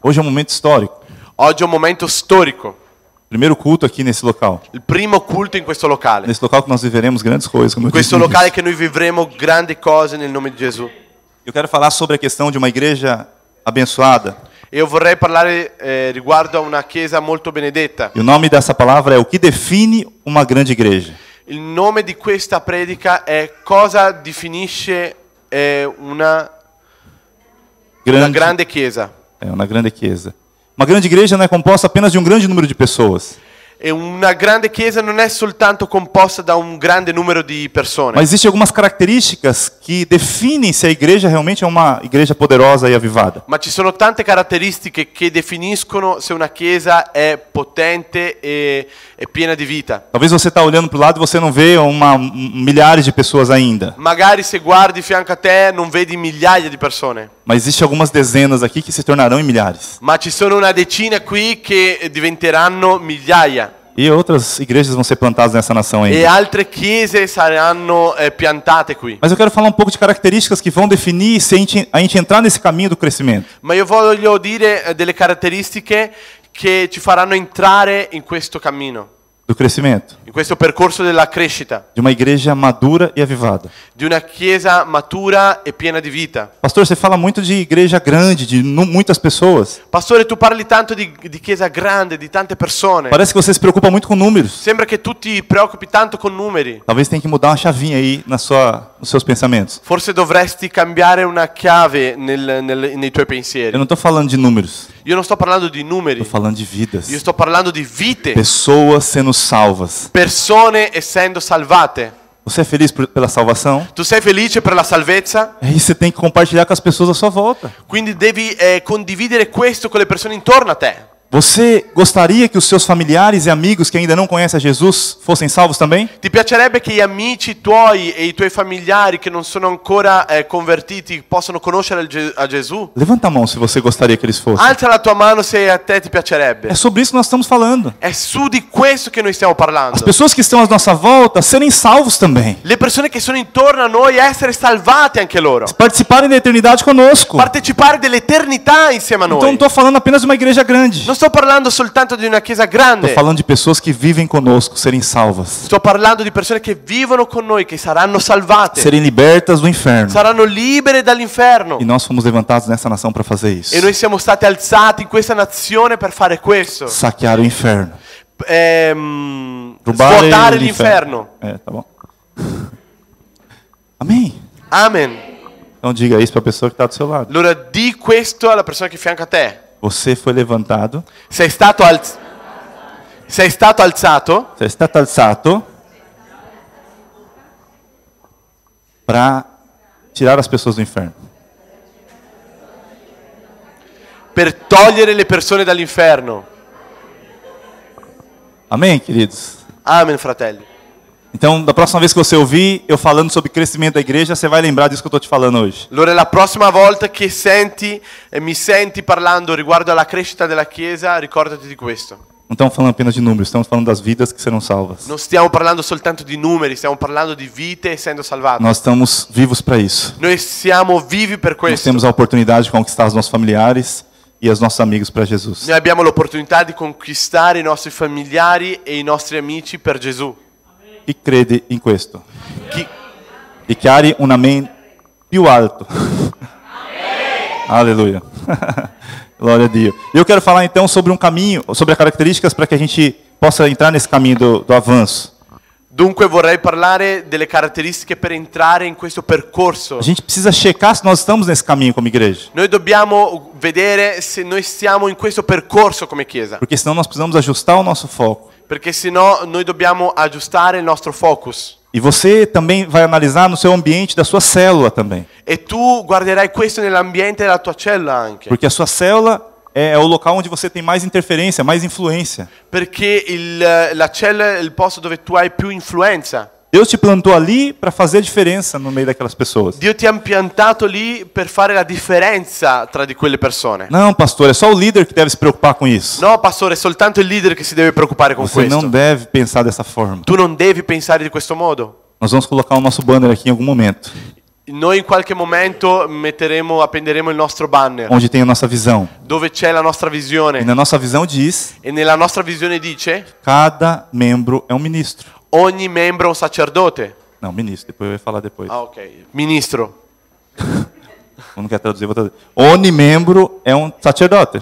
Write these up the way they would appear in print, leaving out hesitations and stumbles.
Hoje é um momento histórico. Oggi è un momento storico. Primeiro culto aqui nesse local. Il primo culto in questo locale. Nesse local que nós viveremos grandes coisas. Como In eu disse questo no locale início. che noi vivremo grandi cose nel nome di Gesù. Eu quero falar sobre a questão de uma igreja abençoada. E io vorrei parlare riguardo a una chiesa molto benedetta. E o nome dessa palavra é o que define uma grande igreja. Il nome di questa predica è cosa definisce una grande chiesa. É uma grande chiesa. Uma grande igreja não é composta apenas de um grande número de pessoas. E una grande chiesa non è soltanto composta da un grande numero di persone. Mas existem algumas características que definem se a igreja realmente é uma igreja poderosa e avivada. Ma ci sono tante caratteristiche che definiscono se una chiesa è potente e piena di vita. Talvez você está olhando para o lado e você não vê milhares de pessoas ainda. Magari se guardi fianco a te non vedi migliaia di persone. Mas existem algumas dezenas aqui que se tornarão em milhares. Ma ci sono una decina qui che diventeranno migliaia. E outras igrejas vão ser plantadas nessa nação ainda. E altre chiese saranno piantate qui. Mas eu quero falar um pouco de características que vão definir se a gente entrar nesse caminho do crescimento. Ma io voglio dire delle caratteristiche che ci faranno entrare in questo cammino. Do crescimento. In questo percorso della crescita. De uma igreja madura e avivada. Di una chiesa matura e piena di vita. Pastor, você fala muito de igreja grande, de muitas pessoas. Pastore, tu parli tanto di chiesa grande, di tante persone. Parece que você se preocupa muito com números. Sembra che tu ti preoccupi tanto con numeri. Talvez tenha que mudar uma chavinha aí nos seus pensamentos. Forse dovresti cambiare una chiave nei tuoi pensieri. Eu não estou falando de números. Io non sto parlando di numeri. Estou falando de vidas. Io sto parlando di vite. Pessoas sendo salvas. Persone essendo salvate. Você é feliz pela salvação? Tu sei felice per la salvezza? E você tem que compartilhar com as pessoas à sua volta. Quindi devi condividere questo con le persone intorno a te. Você gostaria que os seus familiares e amigos que ainda não conhecem a Jesus fossem salvos também? Ti piacerebbe che gli amici tuoi e i tuoi familiari che non sono ancora convertiti possano conoscere a Gesù? Levanta a mão se você gostaria que eles fossem. Alza la tua mano se a te ti piacerebbe. É sobre isso que nós estamos falando. È su di questo che noi stiamo parlando. As pessoas que estão à nossa volta serem salvos também. Le persone che sono intorno a noi essere salvate anche loro. Participarem da eternidade conosco. Partecipare dell'eternità insieme a noi. Então não estou falando apenas de uma igreja grande. Non sto parlando soltanto di una chiesa grande. Estou falando de pessoas que vivem conosco serem salvas. Sto parlando di persone che vivono con noi, che saranno salvate. Serem libertas do inferno. Saranno libere dall'inferno. E nós fomos levantados nessa nação para fazer isso. E noi siamo stati alzati in questa nazione per fare questo. Saquear o inferno. Svuotare l'inferno. Tá bom. Amém. Amen. Então diga isso para a pessoa que está do seu lado. Allora di questo alla persona che fianca a te. Você foi levantado. Sei stato alzato. Sei stato alzato para tirar as pessoas do inferno. Per togliere le persone dall'inferno. Amém, queridos? Amen, fratelli. Então, da próxima vez que você ouvir eu falando sobre crescimento da igreja, você vai lembrar disso que eu estou te falando hoje. Allora la prossima volta che mi senti parlando riguardo alla crescita della Chiesa, ricordati di questo. Não estamos falando apenas de números, estamos falando das vidas que serão salvas. Non stiamo parlando soltanto di numeri, stiamo parlando di vite essendo salvate. Nós estamos vivos para isso. Noi siamo vivi per Nós questo. temos a oportunidade de conquistar os nossos familiares e os nossos amigos para Jesus. Noi abbiamo l'opportunità di conquistare i nostri familiari e i nostri amici per Gesù. E crede em questo. Chi... Dichiari un amen più alto. Aleluia. Glória a Deus. E eu quero falar então sobre um caminho, sobre as características para que a gente possa entrar nesse caminho do avanço. Dunque vorrei parlare delle caratteristiche per entrare in questo percorso. A gente precisa checar se nós estamos nesse caminho como igreja. Noi dobbiamo vedere se noi stiamo in questo percorso come Chiesa. Porque senão nós precisamos ajustar o nosso foco. Perché sennò noi dobbiamo aggiustare il nostro focus. E você também vai analisar no seu ambiente da sua célula também. E tu guarderai questo nell'ambiente della tua cella anche. Porque a sua célula é o local onde você tem mais interferência, mais influência. Perché la cella è il posto dove tu hai più influenza. Deus te plantou ali para fazer a diferença no meio daquelas pessoas. Dio ti ha piantato lì per fare la differenza tra di quelle persone. Não, pastor, é só o líder que deve se preocupar com isso. No, pastore, è soltanto il leader che si deve preoccupare con Você questo. não deve pensar dessa forma. Tu non devi pensare di questo modo. Nós vamos colocar o nosso banner aqui em algum momento. Noi in qualche momento appenderemo il nostro banner, onde tem a nossa visão. dove c'è la nostra E visione. na nossa visão diz: E nella nostra visione dice, cada membro é um ministro. ogni membro è un sacerdote. Não, ministro, depois eu ia falar depois. Ah, ok. Ministro. Eu não quero traduzir, vou traduzir. Ogni membro é um sacerdote.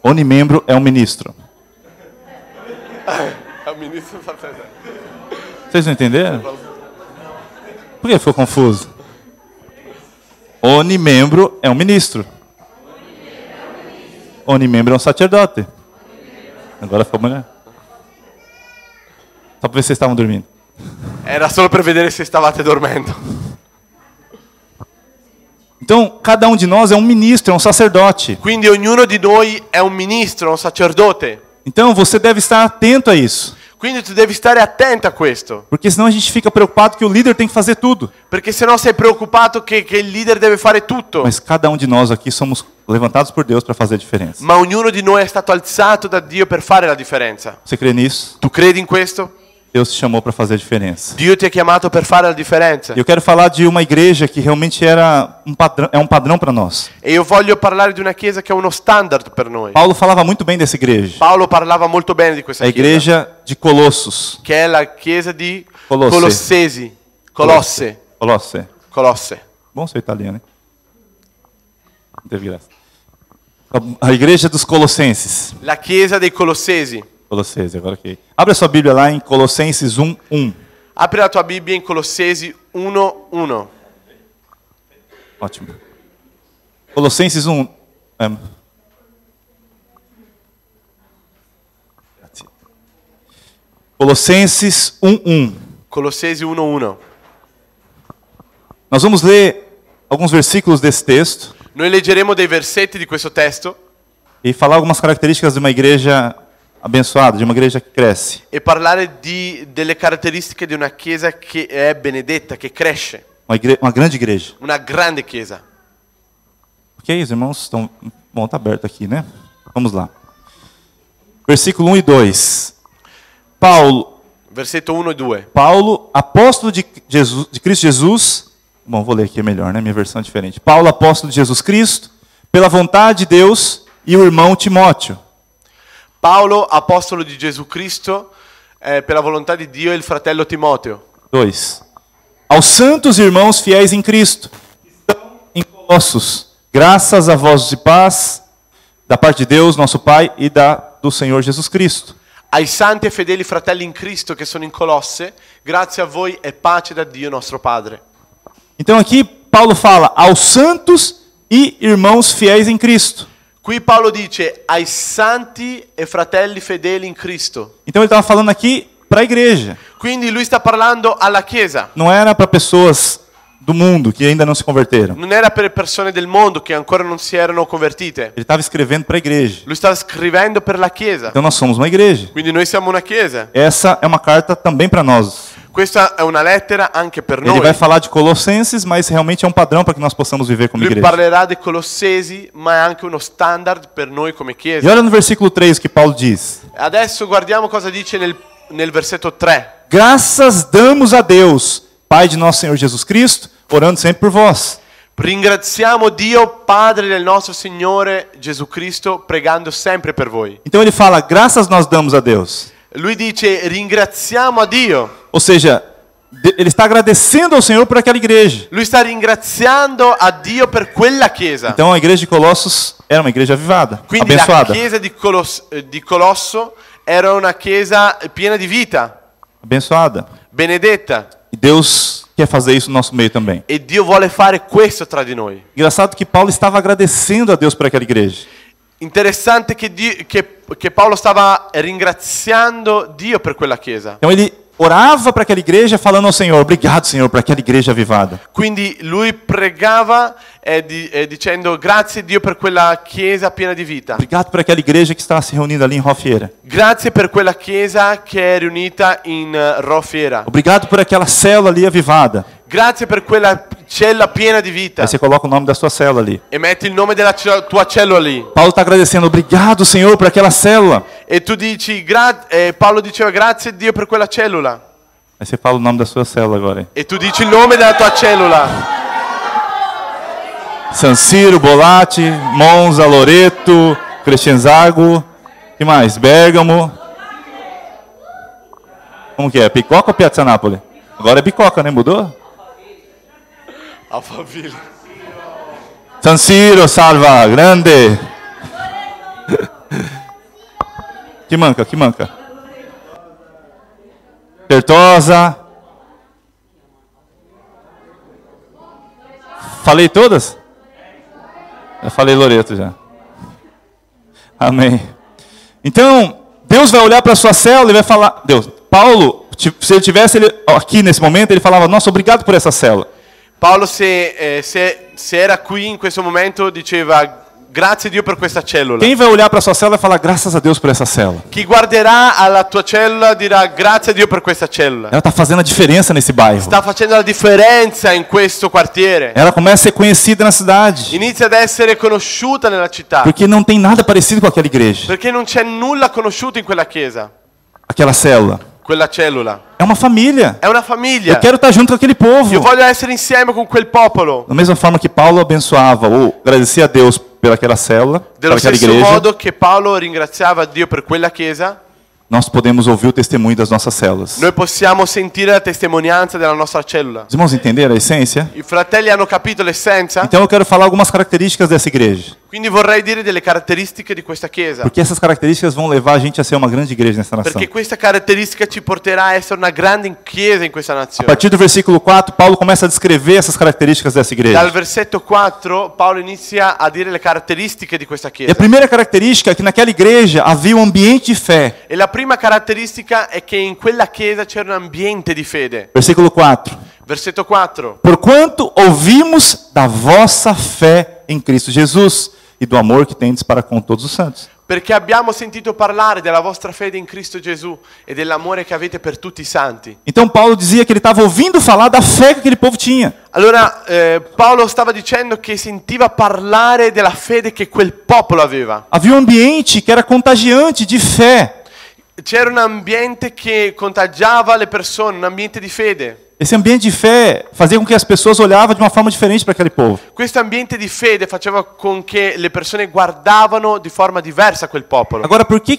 Ogni membro é um ministro. Ministro sacerdote. Vocês não entenderam? Por que ficou confuso? Ogni membro é um ministro. Ogni membro é um sacerdote. Agora ficou melhor. Só para ver se vocês estavam dormindo. Era solo per vedere se stavate dormendo. Então, cada um de nós é um ministro, é um sacerdote. Quindi ognuno di noi è un ministro, un sacerdote. Então, você deve estar atento a isso. Quindi tu devi stare attento a questo. Porque senão a gente fica preocupado que o líder tem que fazer tudo. Perché sennò sei preoccupato che il leader deve fare tutto. Mas cada um de nós aqui somos levantados por Deus para fazer a diferença. Ma ognuno di noi è stato alzato da Dio per fare la differenza. Você crê nisso? Tu credi in questo? Deus te chamou para fazer a diferença. Dio ti ha chiamato per fare la differenza. Eu quero falar de uma igreja que realmente é um padrão para nós. E io voglio parlare di una chiesa che è uno standard per noi. Paulo falava muito bem dessa igreja. Paolo parlava molto bene di questa A chiesa, igreja de Colossos. che è la chiesa di Colosse. Colossesi. Colosse. Colosse. Bom ser italiano, hein? Não teve graça. A igreja dos Colossenses. La chiesa dei Colossesi. Colossenses, agora ok. Abre a sua Bíblia lá em Colossenses 1:1. Apri la tua Bibbia in Colossesi 1:1. Ótimo. Colossenses 1. Colossenses 1:1. Colossesi 1:1. Nós vamos ler alguns versículos desse texto Noi leggeremo dei versetti di questo testo e falar algumas características de uma igreja abençoada, de uma igreja que cresce. e parlare delle caratteristiche di una chiesa che è benedetta, che cresce. Uma grande igreja. Una grande chiesa. Ok, os irmãos estão... Bom, está aberto aqui, né? Vamos lá. Versículo 1 e 2. Versetto 1 e 2. Paulo, apóstolo de Cristo Jesus... Bom, vou ler aqui melhor, né? Minha versão é diferente. Paulo, apóstolo de Jesus Cristo, pela vontade de Deus, e o irmão Timóteo. Paolo, apostolo di Gesù Cristo, per la volontà di Dio, e il fratello Timoteo. 2. Aos santos irmãos fiéis em Cristo, que estão em Colossos, graças a vós de paz, da parte de Deus, nosso Pai, e do Senhor Jesus Cristo. Ai santi e fedeli fratelli in Cristo che sono in Colosse, grazie a voi e pace da Dio nostro Padre. Então aqui Paulo fala aos santos e irmãos fiéis em Cristo. Qui Paolo dice ai santi e fratelli fedeli in Cristo. Então ele estava falando aqui para a igreja. Quindi lui sta parlando alla Chiesa. Não era para pessoas do mundo que ainda não se converteram. Non era per persone del mondo che ancora non si erano convertite. Ele estava escrevendo para a igreja. Lui stava scrivendo per la Chiesa. Então nós somos uma igreja. Quindi noi siamo una Chiesa. Essa é uma carta também para nós. Questa è una lettera anche per Ele noi. vai falar de Colossenses, mas realmente é um padrão para que nós possamos viver como Lui igreja. parlerà dei Colossesi, ma è anche uno standard per noi come E Chiesa. olha no versículo 3 o que Paulo diz. Adesso guardiamo cosa dice nel versetto 3. Graças damos a Deus, Pai de nosso Senhor Jesus Cristo, orando sempre por vós. Ringraziamo Dio, Padre del nostro Signore Gesù Cristo, pregando sempre per voi. Então ele fala, graças nós damos a Deus. Lui dice ringraziamo a Dio. Ou seja, ele está agradecendo ao Senhor por aquela igreja. Lui sta ringraziando a Dio per quella chiesa. Então a igreja de Colossos era uma igreja avivada, Quindi la abençoada. chiesa di Colosso era una chiesa piena di vita, Abençoada. benedetta. E Deus quer fazer isso no nosso meio também. E Dio vuole fare questo tra di noi. Engraçado que Paulo estava agradecendo a Deus por aquela igreja. Interessante che Paolo stava ringraziando Dio per quella chiesa. Então ele orava para aquela igreja falando ao Senhor, obrigado Senhor por aquela igreja avivada. Quindi lui pregava dicendo grazie Dio per quella chiesa piena di vita. Obrigado por aquela igreja que estava se reunindo ali em Rofeira. Grazie per quella chiesa che è riunita in Roffiera. Obrigado por aquela célula ali avivada. Grazie per quella cella piena di vita. Aí você coloca o nome da sua célula ali. E metti il nome della tua cellula lì. Paulo está agradecendo, obrigado Senhor por aquela célula. E tu dici, Paolo diceva grazie Dio per quella cellula. Aí você fala o nome da sua célula agora. E tu dici il nome della tua cellula. San Siro, Bolate, Monza, Loreto, Crescenzago, que mais? Bergamo. Como que é? Picoca ou Piazza Napoli? Agora é Picoca, né? Mudou? Alphaville. San Siro, Salva, Grande. Que manca, que manca. Pertosa. Falei todas? Eu falei Loreto já. Amém. Então, Deus vai olhar para a sua célula e vai falar... Paulo, se ele tivesse aqui nesse momento, ele falava, nossa, obrigado por essa célula. Paolo se era qui in questo momento diceva grazie Dio per questa cellula. Quem vai olhar para a sua célula e falar graças a Deus por essa célula? Chi guarderà alla tua cellula dirà grazie a Dio per questa cellula. Ela está fazendo a diferença nesse bairro. Sta facendo la differenza in questo quartiere. Ela começa a ser conhecida na cidade. Inizia ad essere conosciuta nella città. Porque não tem nada parecido com aquela igreja. Perché non c'è nulla conosciuto in quella chiesa. Aquela célula. Quella cellula. É uma família. È una famiglia. Eu quero estar junto com aquele povo. Io voglio essere insieme con quel popolo. Da mesma forma que Paulo abençoava ou agradecia a Deus pelaquela célula, Dello pelaquela stesso igreja, modo che Paolo ringraziava Dio per quella chiesa, nós podemos ouvir o testemunho das nossas células. noi possiamo sentire la testimonianza della nostra cellula. Os irmãos entenderam a essência? I fratelli hanno capito l'essenza? Então eu quero falar algumas características dessa igreja. Quindi vorrei dire delle caratteristiche di questa chiesa. Porque essas características vão levar a gente a ser uma grande igreja nessa nação. Perché questa caratteristica ci porterà a essere una grande chiesa in questa A nazione. partir do versículo 4, Paulo começa a descrever essas características dessa Dal igreja. versetto 4 Paolo inizia a dire le caratteristiche di questa E a chiesa. primeira característica é que naquela igreja havia um ambiente de fé. E la prima caratteristica è che in quella chiesa c'era un ambiente di fede. Versículo 4. Versetto 4. Porquanto ouvimos da vossa fé em Cristo Jesus e do amor que tendes para com todos os santos. Perché abbiamo sentito parlare della vostra fede in Cristo Gesù e dell'amore che avete per tutti i santi. Então Paulo dizia que ele estava ouvindo falar da fé que aquele povo tinha. Allora Paolo stava dicendo che sentiva parlare della fede che quel popolo aveva. Havia um ambiente que era contagiante de fé. C'era un ambiente che contagiava le persone, un ambiente di fede. Esse ambiente de fé fazia com que as pessoas olhavam de uma forma diferente para aquele povo. Questo ambiente di fede faceva con che le persone guardavano di forma diversa quel popolo. Agora, por que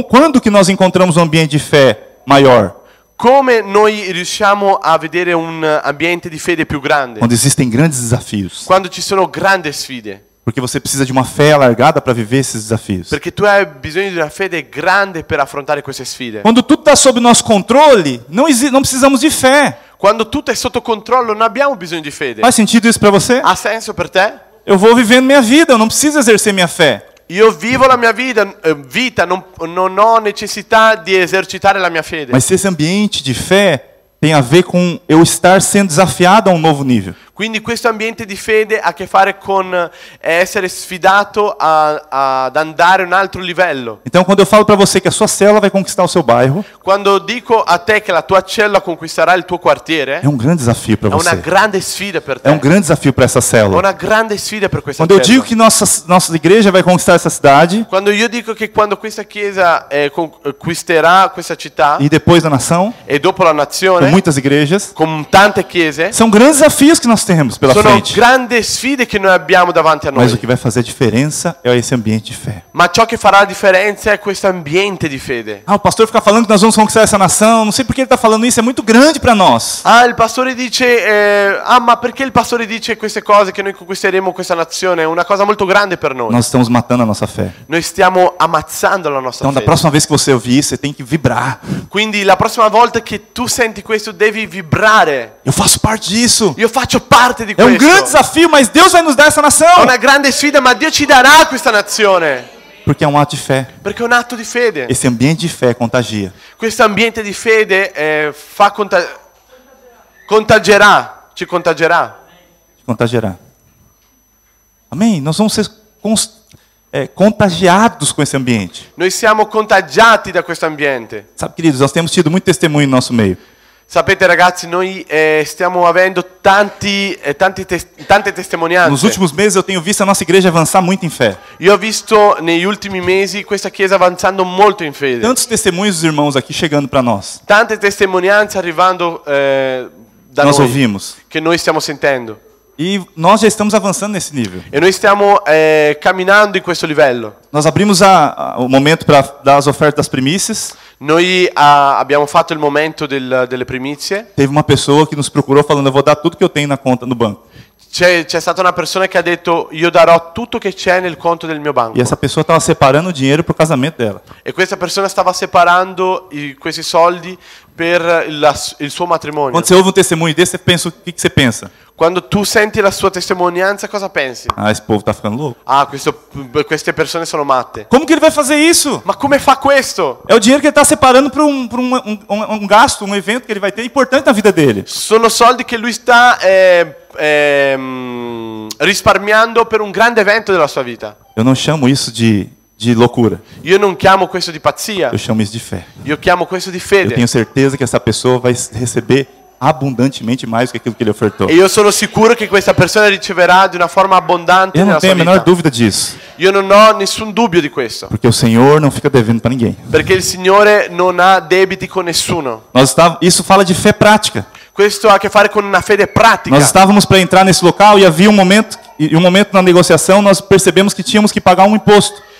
quando que nós encontramos um ambiente de fé maior? Come noi riusciamo a vedere un ambiente di fede più grande? Quando existem grandes desafios. Quando ci sono grandi sfide. Porque você precisa de uma fé alargada para viver esses desafios. Perché tu hai bisogno di una fede grande per affrontare queste sfide. Quando tudo está sob nosso controle, não precisamos de fé. Quando tutto è sotto controllo non abbiamo bisogno di fede. Faz sentido isso para você? Ha senso per te? Eu vou vivendo minha vida, eu não preciso exercer minha fé. Io vivo la mia vita, non ho necessità di esercitare la mia fede. Mas se esse ambiente de fé tem a ver com eu estar sendo desafiado a um novo nível. Quindi questo ambiente di fede ha a che fare con essere sfidato ad andare a un altro livello. Então, quando eu falo para você que a sua célula vai conquistar o seu bairro, Quando dico a te che la tua cellula conquisterà il tuo quartiere, é um grande desafio para è una você. grande sfida per te. É um grande desafio para essa È célula. una grande sfida per questa Quando eu cellula. digo que nossa igreja vai conquistar essa cidade Quando io dico che quando questa chiesa conquisterà questa città e depois da nação, e dopo la com nazione, muitas igrejas, con tante chiese, são grandes desafios que nós temos pela sono frente. grandi sfide che noi abbiamo davanti a Mas o noi. que vai fazer a diferença é esse ambiente de fé. Ma ciò che farà la differenza è questo ambiente di fede. Ah, o pastor fica falando que nós vamos conquistar essa nação. Não sei por que ele está falando isso, é muito grande para nós. Ah, il pastore dice, ma perché il pastore dice queste cose che noi conquisteremo questa nazione? È una cosa molto grande per noi. Nós estamos matando a nossa fé. Noi stiamo ammazzando la nostra Então, da fede. próxima vez que você ouvir isso, você tem que vibrar. Quindi la prossima volta che tu senti questo devi vibrare. Eu faço parte disso. Io faccio parte di É um questo. grande desafio, mas Deus vai nos dar essa È nação. una grande sfida, ma Dio ci darà questa nazione. Porque é um ato de fé. Perché è un atto di fede. Esse ambiente de fé contagia. Questo ambiente di fede contagierà, ci contagierà. Contagiará. Amém? Nós vamos ser contagiados com esse ambiente. Noi siamo contagiati da questo ambiente. Sabe, queridos, nós temos tido muito testemunho no nosso meio. Sapete ragazzi, noi stiamo avendo tante testimonianze. Nos últimos meses eu tenho visto a nossa igreja avançar muito em fé. Io ho visto negli ultimi mesi questa chiesa avanzando molto in fede. Tantos testemunhos dos irmãos aqui chegando para nós. Tante testimonianze arrivando da Nós noi, ouvimos. che noi stiamo sentendo. E nós já estamos avançando nesse nível. E noi stiamo camminando in questo livello. Nós abrimos o momento para dar as ofertas das primícias. Noi abbiamo fatto il momento delle primizie. Teve uma pessoa que nos procurou falando: eu vou dar tudo que eu tenho na conta no banco. C'è stata una persona che ha detto io darò tutto che c'è nel conto del mio banco. E essa pessoa estava separando o dinheiro para o casamento dela. E questa persona stava separando questi soldi per il suo matrimonio. Quando você ouve um testemunho desse, você pensa, o que você pensa? Quando tu senti la sua testimonianza, cosa pensi? Ah, esse povo está ficando louco. Ah, queste persone sono matte. Como que ele vai fazer isso? Ma come fa questo? É o dinheiro que ele está separando para um gasto, um evento que ele vai ter importante na vida dele. Sono soldi che lui sta risparmiando per un grande evento della sua vita. Eu não chamo isso de loucura. Io non chiamo questo di pazzia, Eu chamo isso de fé. io chiamo questo di Eu fede. tenho certeza que essa pessoa vai receber abundantemente mais do que aquilo que ele ofertou. E io sono sicuro che questa persona riceverà di una forma abbondante Eu não nella tenho sua a menor vita. dúvida disso. Io non ho nessun dubbio di questo, Porque o Senhor não fica devendo para ninguém. perché il Signore non ha debiti con nessuno. Isso fala de fé prática. Questo ha a che fare con una fede pratica. Nós estávamos para entrar nesse local e havia um momento na negociação nós percebemos que tínhamos que pagar um imposto.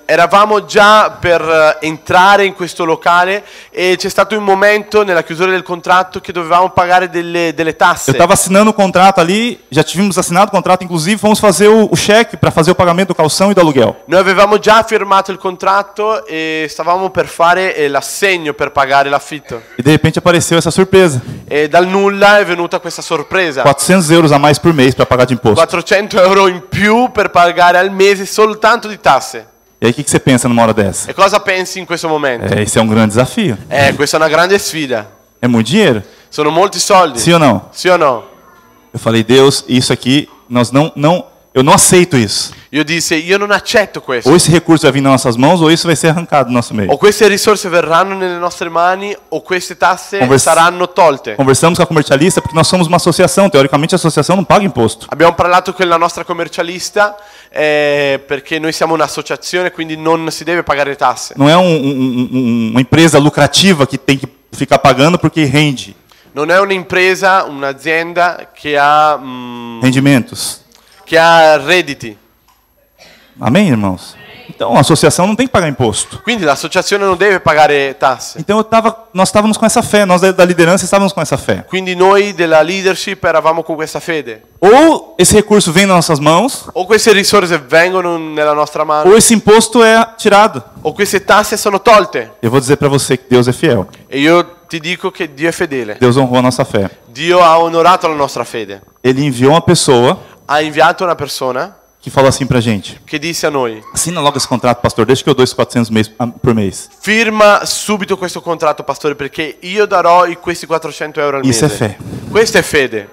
Eravamo già per entrare in questo locale e c'è stato un momento nella chiusura del contratto che dovevamo pagare delle Eu tasse. estava assinando o contrato ali, já tínhamos assinado o contrato, inclusive fomos fazer o cheque para fazer o pagamento do calção e do aluguel. Noi avevamo già firmato il contratto e stavamo per fare l'assegno per pagare l'affitto. E de repente apareceu essa surpresa. E dal nulla è venuta questa sorpresa. 400 euros a mais por mês para pagar de imposto. 400 euro in più per pagare al mese soltanto di tasse. E aí o que você pensa numa hora dessa? E cosa pensi in questo momento? Esse é um grande desafio. Questa è una grande sfida. É muito dinheiro? Sono molti soldi. Sim ou não? Sì o no? Eu falei: Deus, isso aqui, eu não aceito isso. Io disse, io non accetto questo. Ou esse recurso vai vir nas nossas mãos, ou isso vai ser arrancado do nosso meio. O queste risorse verranno nelle nostre mani o queste tasse saranno tolte. Conversamos com a comercialista porque nós somos uma associação. Teoricamente a associação não paga imposto. Abbiamo parlato con la nostra commercialista perché noi siamo un'associazione, quindi non si deve pagare tasse. Não é uma empresa lucrativa que tem que ficar pagando porque rende Non è un'impresa, un'azienda che ha rendimentos. redditi. Amém, irmãos? Então a associação não tem que pagar imposto. Quindi l'associazione non deve pagare tasse. Então nós estávamos com essa fé, nós da liderança estávamos com essa fé. Quindi noi della leadership eravamo con questa fede. Ou esse recurso vem nas nossas mãos, O queste risorse vengono nella nostra mano, ou esse imposto é tirado. o queste tasse sono tolte. Eu vou dizer para você que Deus é fiel. E io ti dico che Dio è fedele. Deus honrou a nossa fé. Dio ha onorato la nostra fede. Ele enviou uma pessoa Ha inviato una persona que falou assim pra gente: che disse a noi: assina logo esse contrato, pastor, deixa que eu dou esses 400 por mês. firma subito questo contratto, pastore, perché io darò questi 400 euro al mese. Isso é fé. Questa è fede.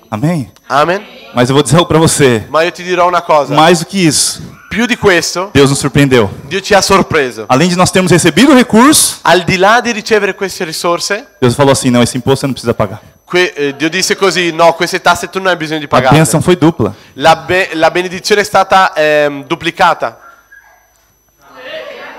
Amém? Amen. Mas eu vou dizer algo pra você. Ma io ti dirò una cosa. Mais do que isso, Più di questo, Deus nos surpreendeu. Dio ci ha sorpreso. Além de nós termos recebido o recurso, Al di là di ricevere queste risorse, Deus falou assim: não, esse imposto você não precisa pagar. Dio disse così: no, queste tasse tu non hai bisogno di A pagarle. bênção foi dupla. La benedizione è stata duplicata.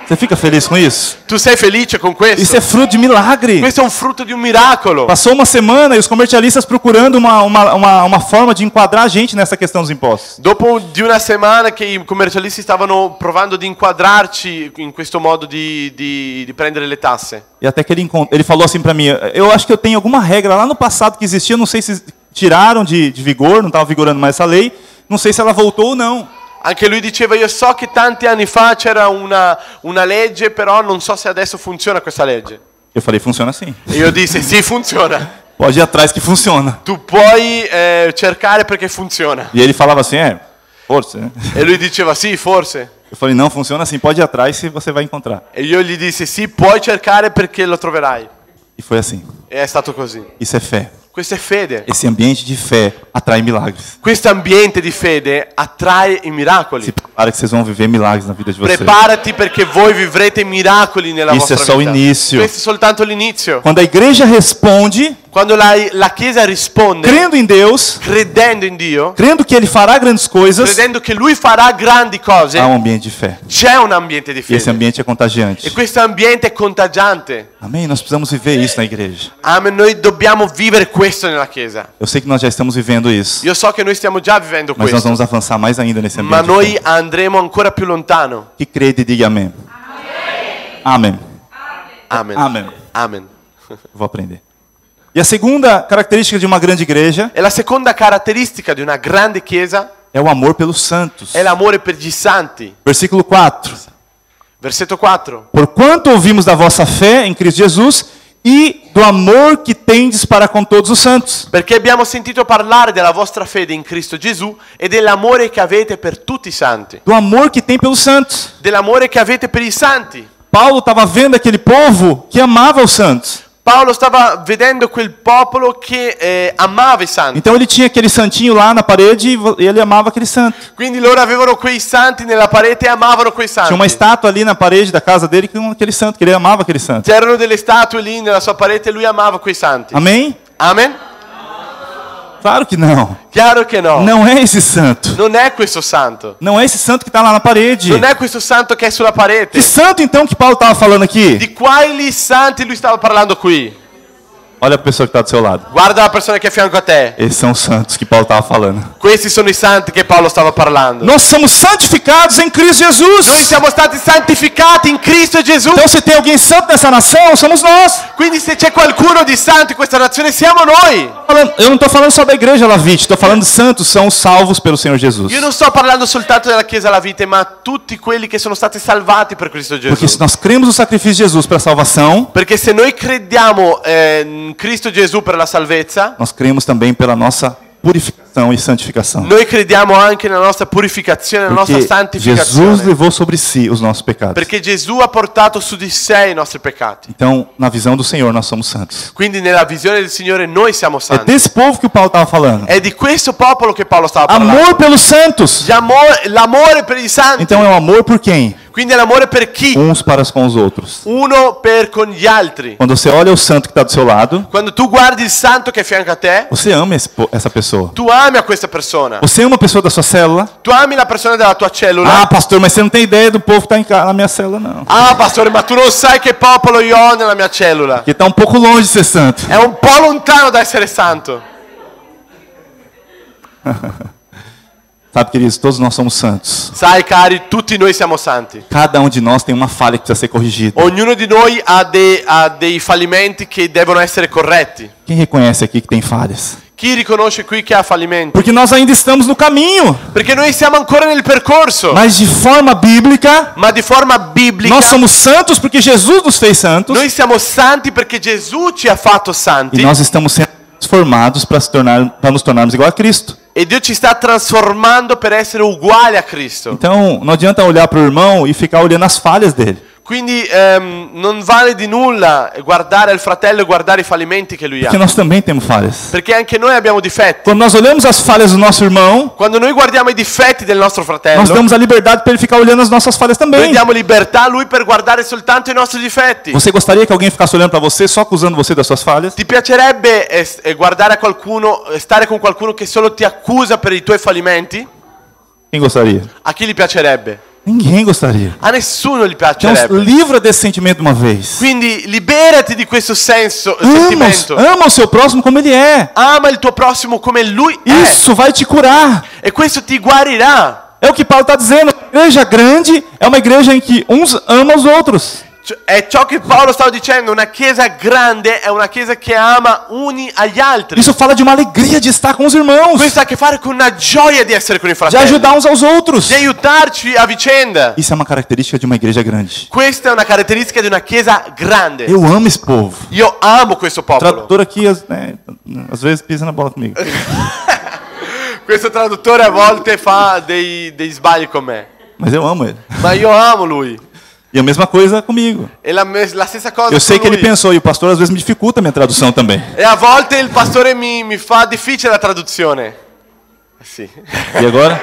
Você fica feliz com isso? Tu sei felice con questo? Isso é fruto de milagre. Questo è un frutto di un miracolo. Passou uma semana e os comercialistas procurando uma forma de enquadrar a gente nessa questão dos impostos. Dopo di una settimana che i commercialisti stavano provando di inquadrarci in questo modo di prendere le tasse. E até que ele falou assim pra mim: eu acho que eu tenho alguma regra lá no passado que existia, não sei se tiraram de vigor, não estava vigorando mais essa lei, não sei se ela voltou ou não. Anche lui diceva: io so che tanti anni fa c'era una legge, però non so se adesso funziona questa legge. Eu falei: funciona assim. E io dissi: sì, funziona. Pode ir atrás que funciona. Tu puoi cercare perché funziona. E ele falava assim: força, né? E lui diceva: sì, forse. Eu falei: não, funciona assim, pode ir atrás se você vai encontrar. E io gli dissi: sì, puoi cercare perché lo troverai. E foi assim. E è stato così. Isso é fé. Questa è fede. Esse ambiente de fé atrai milagres. Questo ambiente di fede attrae i miracoli. Se Para que vocês vão viver milagres na vida de vocês. Preparati perché voi vivrete miracoli nella Isso é vostra só o vita. início. Questo è soltanto l'inizio. Quando a igreja responde, Quando la Chiesa risponde, crendo em Deus, credendo in Dio, crendo que Ele fará grandes coisas, credendo che Lui farà grandi cose, há um ambiente de fé. c'è un ambiente di E esse fede. ambiente é contagiante. E questo ambiente è contagiante. Amém? Nós precisamos viver isso na igreja. Amen. Noi dobbiamo vivere questo nella Chiesa. Eu sei que nós já estamos vivendo isso, Io so che noi stiamo già vivendo mas nós questo, vamos avançar mais ainda nesse ma ambiente. de noi fé. andremo ancora più lontano. Que crede, diga amém. Amém. Amen. Amen. Amen. Eu vou aprender. E a segunda característica de uma grande igreja E la seconda caratteristica di una grande Chiesa é o amor pelos santos. è l'amore per gli santi. Versículo 4. Versetto 4. Porquanto ouvimos da vossa fé em Cristo Jesus e do amor que tendes para com todos os santos. Perché abbiamo sentito parlare della vostra fede in Cristo Gesù e dell'amore che avete per tutti i santi. Do amor que tem pelos santos. Dell'amore che avete per i santi. Paulo estava vendo aquele povo que amava os santos. Paolo stava vedendo quel popolo che amava i santi. Então ele tinha aquele santinho lá na parede e ele amava aquele santo. Quindi loro avevano quei santi nella parete e amavano quei santi. Tinha uma estátua ali na parede da casa dele com aquele santo, que ele amava aquele santo. C'erano delle statue lì nella sua parete e lui amava quei santi. Amém? Amen? Claro que não. Chiaro che no. Não é esse santo. Non è questo santo. Não é esse santo que está lá na parede. Non è questo santo che è sulla parete. Que santo então que Paulo estava falando aqui? Di quali santi lui stava parlando qui? Olha a pessoa que está do seu lado. Guarda la persona che è a fianco a te. Esses são os santos que Paulo estava falando. Questi sono i santi che Paolo stava parlando. Nós somos santificados em Cristo Jesus. Noi siamo stati santificati in Cristo Gesù. Então se tem alguém santo nessa nação, somos nós. Quindi se c'è qualcuno di santo in questa nazione siamo noi. Eu não estou falando só da igreja Lavite, estou falando de santos, são os salvos pelo Senhor Jesus. Io non sto parlando soltanto della Chiesa La Vite, ma tutti quelli che sono stati salvati per Cristo Gesù. Porque se nós cremos no sacrifício de Jesus para a salvação, Perché se noi crediamo in Cristo Gesù per la salvezza, nós cremos também pela nossa purificação e santificação. noi crediamo anche nella nostra purificazione, nella nostra Porque santificazione. Jesus levou sobre si os nossos pecados. Perché Gesù ha portato su di sé i nostri peccati. Então, na visão do Senhor, nós somos santos. Quindi nella visione del Signore noi siamo É santi. desse povo que o Paulo estava falando. È di questo popolo che Paolo stava parlando. Amor pelos santos. L'amore per i santi. Então é o amor por quem? Quindi è l'amore per chi? Uns para com os outros. Uno per con gli altri. Quando você olha o santo que está do seu lado, Quando tu guardi il santo che è a fianco a te, você ama essa pessoa. tu ami a questa persona. Você ama uma pessoa da sua célula? Tu ami la persona della tua cellula. Ah, pastor, mas você não tem ideia do povo que está na minha célula, não. Ah, pastore, ma tu non sai che popolo io ho nella mia cellula. Porque está um pouco longe de ser santo. È un po' lontano da essere santo. Sabe, queridos, todos nós somos santos. Sai, cari, tutti noi siamo santi. Cada um de nós tem uma falha que precisa ser corrigida. Ognuno di noi ha dei fallimenti che devono essere corretti. Quem reconhece aqui que tem falhas? Chi riconosce qui che ha fallimenti? Porque nós ainda estamos no caminho. Perché noi siamo ancora nel percorso. Mas de forma bíblica, Ma di forma biblica, nós somos santos porque Jesus nos fez santos. noi siamo santi perché Gesù ci ha fatto santi. E nós estamos sendo transformados para nos tornarmos igual a Cristo. E Dio ci sta trasformando per essere uguali a Cristo. Então, não adianta olhar para o irmão e ficar olhando as falhas dele. Quindi non vale di nulla guardare il fratello e guardare i fallimenti che lui Porque ha. nós também temos falhas. Perché anche noi abbiamo difetti. Quando nós olhamos as falhas do nosso irmão, Quando noi guardiamo i difetti del nostro fratello, nós damos a liberdade para ele ficar olhando as nossas falhas noi também. diamo libertà a lui per guardare soltanto i nostri difetti. Você gostaria que alguém ficasse olhando para você, só acusando você das suas falhas? Ti piacerebbe guardare a qualcuno, stare con qualcuno che solo ti accusa per i tuoi fallimenti? Quem gostaria? A chi gli piacerebbe? Ninguém gostaria. A nessuno gli Então, piacerebbe. livra desse sentimento de uma vez. Quindi liberati di questo sentimento. Ama o seu próximo como ele é. Ama il tuo prossimo come lui è. Isso vai te curar. E questo ti guarirà. É o que Paulo está dizendo. A igreja grande é uma igreja em que uns amam os outros. È ciò che Paolo stava dicendo. Una chiesa grande è una chiesa che ama uni agli altri. Isso fala de uma alegria de estar com os irmãos, Questo ha a che fare con una gioia di essere con i de fratelli. ajudar uns aos outros. Di aiutarci a vicenda. Isso é uma característica de uma igreja grande. Questa è una caratteristica di una chiesa grande. Eu amo esse povo. Io amo questo O popolo. tradutor aqui, às vezes, pisa na bola comigo. Questo traduttore a volte fa dei sbagli con me. Mas eu amo ele. Ma io amo lui. E a mesma coisa comigo. E la stessa cosa Eu sei con que ele lui. pensou, e o pastor às vezes me dificulta a minha tradução também. E a volte il pastore mi fa difficile la traduzione. Sì. E agora?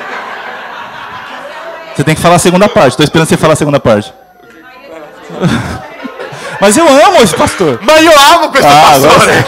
Você tem que falar a segunda parte. Estou esperando você falar a segunda parte. Mas eu amo esse pastor. Ma io amo questo pastore.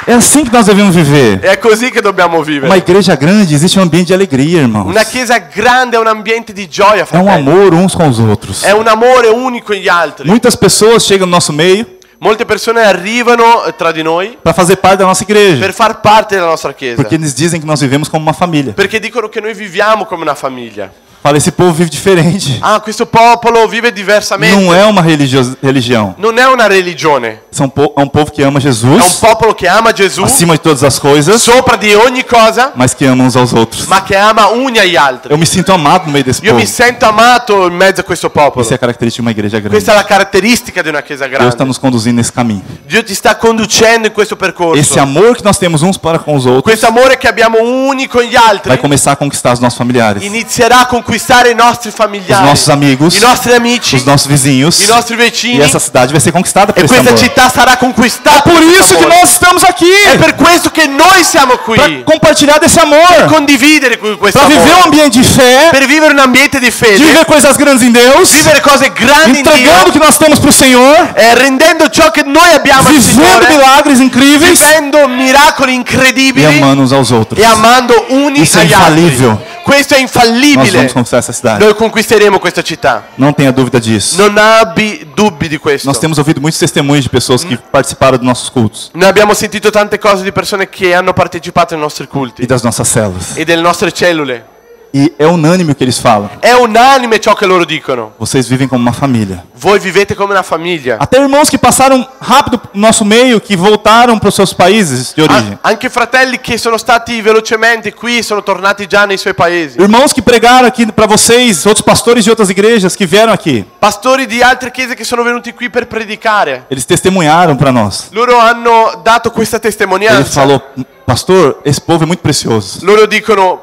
É assim que nós devemos viver. È così che dobbiamo vivere. Uma igreja grande, existe um ambiente de alegria, irmãos. Una chiesa grande è un ambiente di gioia, É um fratelli. amor uns com os outros. È un amore unico agli altri. Muitas pessoas chegam no nosso meio Molte persone arrivano tra di noi para fazer parte da nossa igreja. per far parte della nostra chiesa. Porque eles dizem que nós vivemos como uma família. Perché dicono che noi viviamo come una famiglia. Fala, esse povo vive diferente. Ah, questo popolo vive diversamente. Não é uma religião. Non è una religione. É um povo que ama È un Jesus popolo che ama Gesù acima de todas as coisas, sopra di ogni cosa, mas que ama uns aos outros. ma che ama uni agli altri. Eu me sinto amado no meio desse Io povo. mi sento amato in mezzo a questo popolo. Essa é a característica de uma igreja grande. Questa è la caratteristica di una chiesa Deus está grande. nos conduzindo nesse caminho. Dio ti sta conducendo in questo percorso. Esse amor que nós temos uns para com os outros Questo amore che abbiamo uni con gli altri vai começar a conquistar os nossos familiares, inizierà a conquistare i nostri os familiari, nossos amigos, i nostri amici, os nossos vizinhos. i nostri E vicini, essa cidade vai ser conquistada por e esse questa amor. città sarà conquistata. Por da isso questo que amore. nós estamos aqui, È per questo che noi siamo para qui, compartilhar desse amor, condividere questo para viver um amore, ambiente de fé, per vivere un ambiente di de fede, viver coisas grandes em Deus, vivere cose grandi in entregando o Dio, que nós temos para o Senhor, rendendo ciò che noi abbiamo al vivendo Signore, milagres incríveis vivendo miracoli e incredibili amando uns aos outros. e amando uni Isso é agli altri. infalível. Questo è Nós infallibile. vamos conquistar essa cidade. Noi conquisteremo questa città. Não tenha dúvida disso. Non abbi dubbi di questo. Nós temos ouvido muitos testemunhos de pessoas que participaram dos nossos cultos Noi abbiamo sentito tante cose di persone che hanno partecipato ai nostri e culti das nossas células. e delle nostre cellule. E é unânime o que eles falam. È unanime ciò che loro dicono. Vocês vivem como uma família. Voi vivete come una famiglia. Até irmãos que passaram rápido no nosso meio, que voltaram para os seus países de origem. Anche fratelli che sono stati velocemente qui, sono tornati già nei suoi paesi. Irmãos que pregaram aqui para vocês, outros pastores de outras igrejas que vieram aqui. Pastori di altre chiese che sono venuti qui per predicare. Eles testemunharam para nós. Loro hanno dato questa Ele testimonianza. falou, pastor, esse povo é muito precioso. Loro dicono,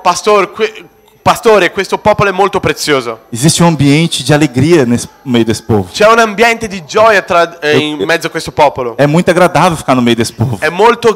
Pastore, questo popolo è molto prezioso. Existe um ambiente de alegria no meio desse povo. C'è un ambiente di gioia in mezzo a questo popolo. É muito agradável ficar no meio desse povo. È molto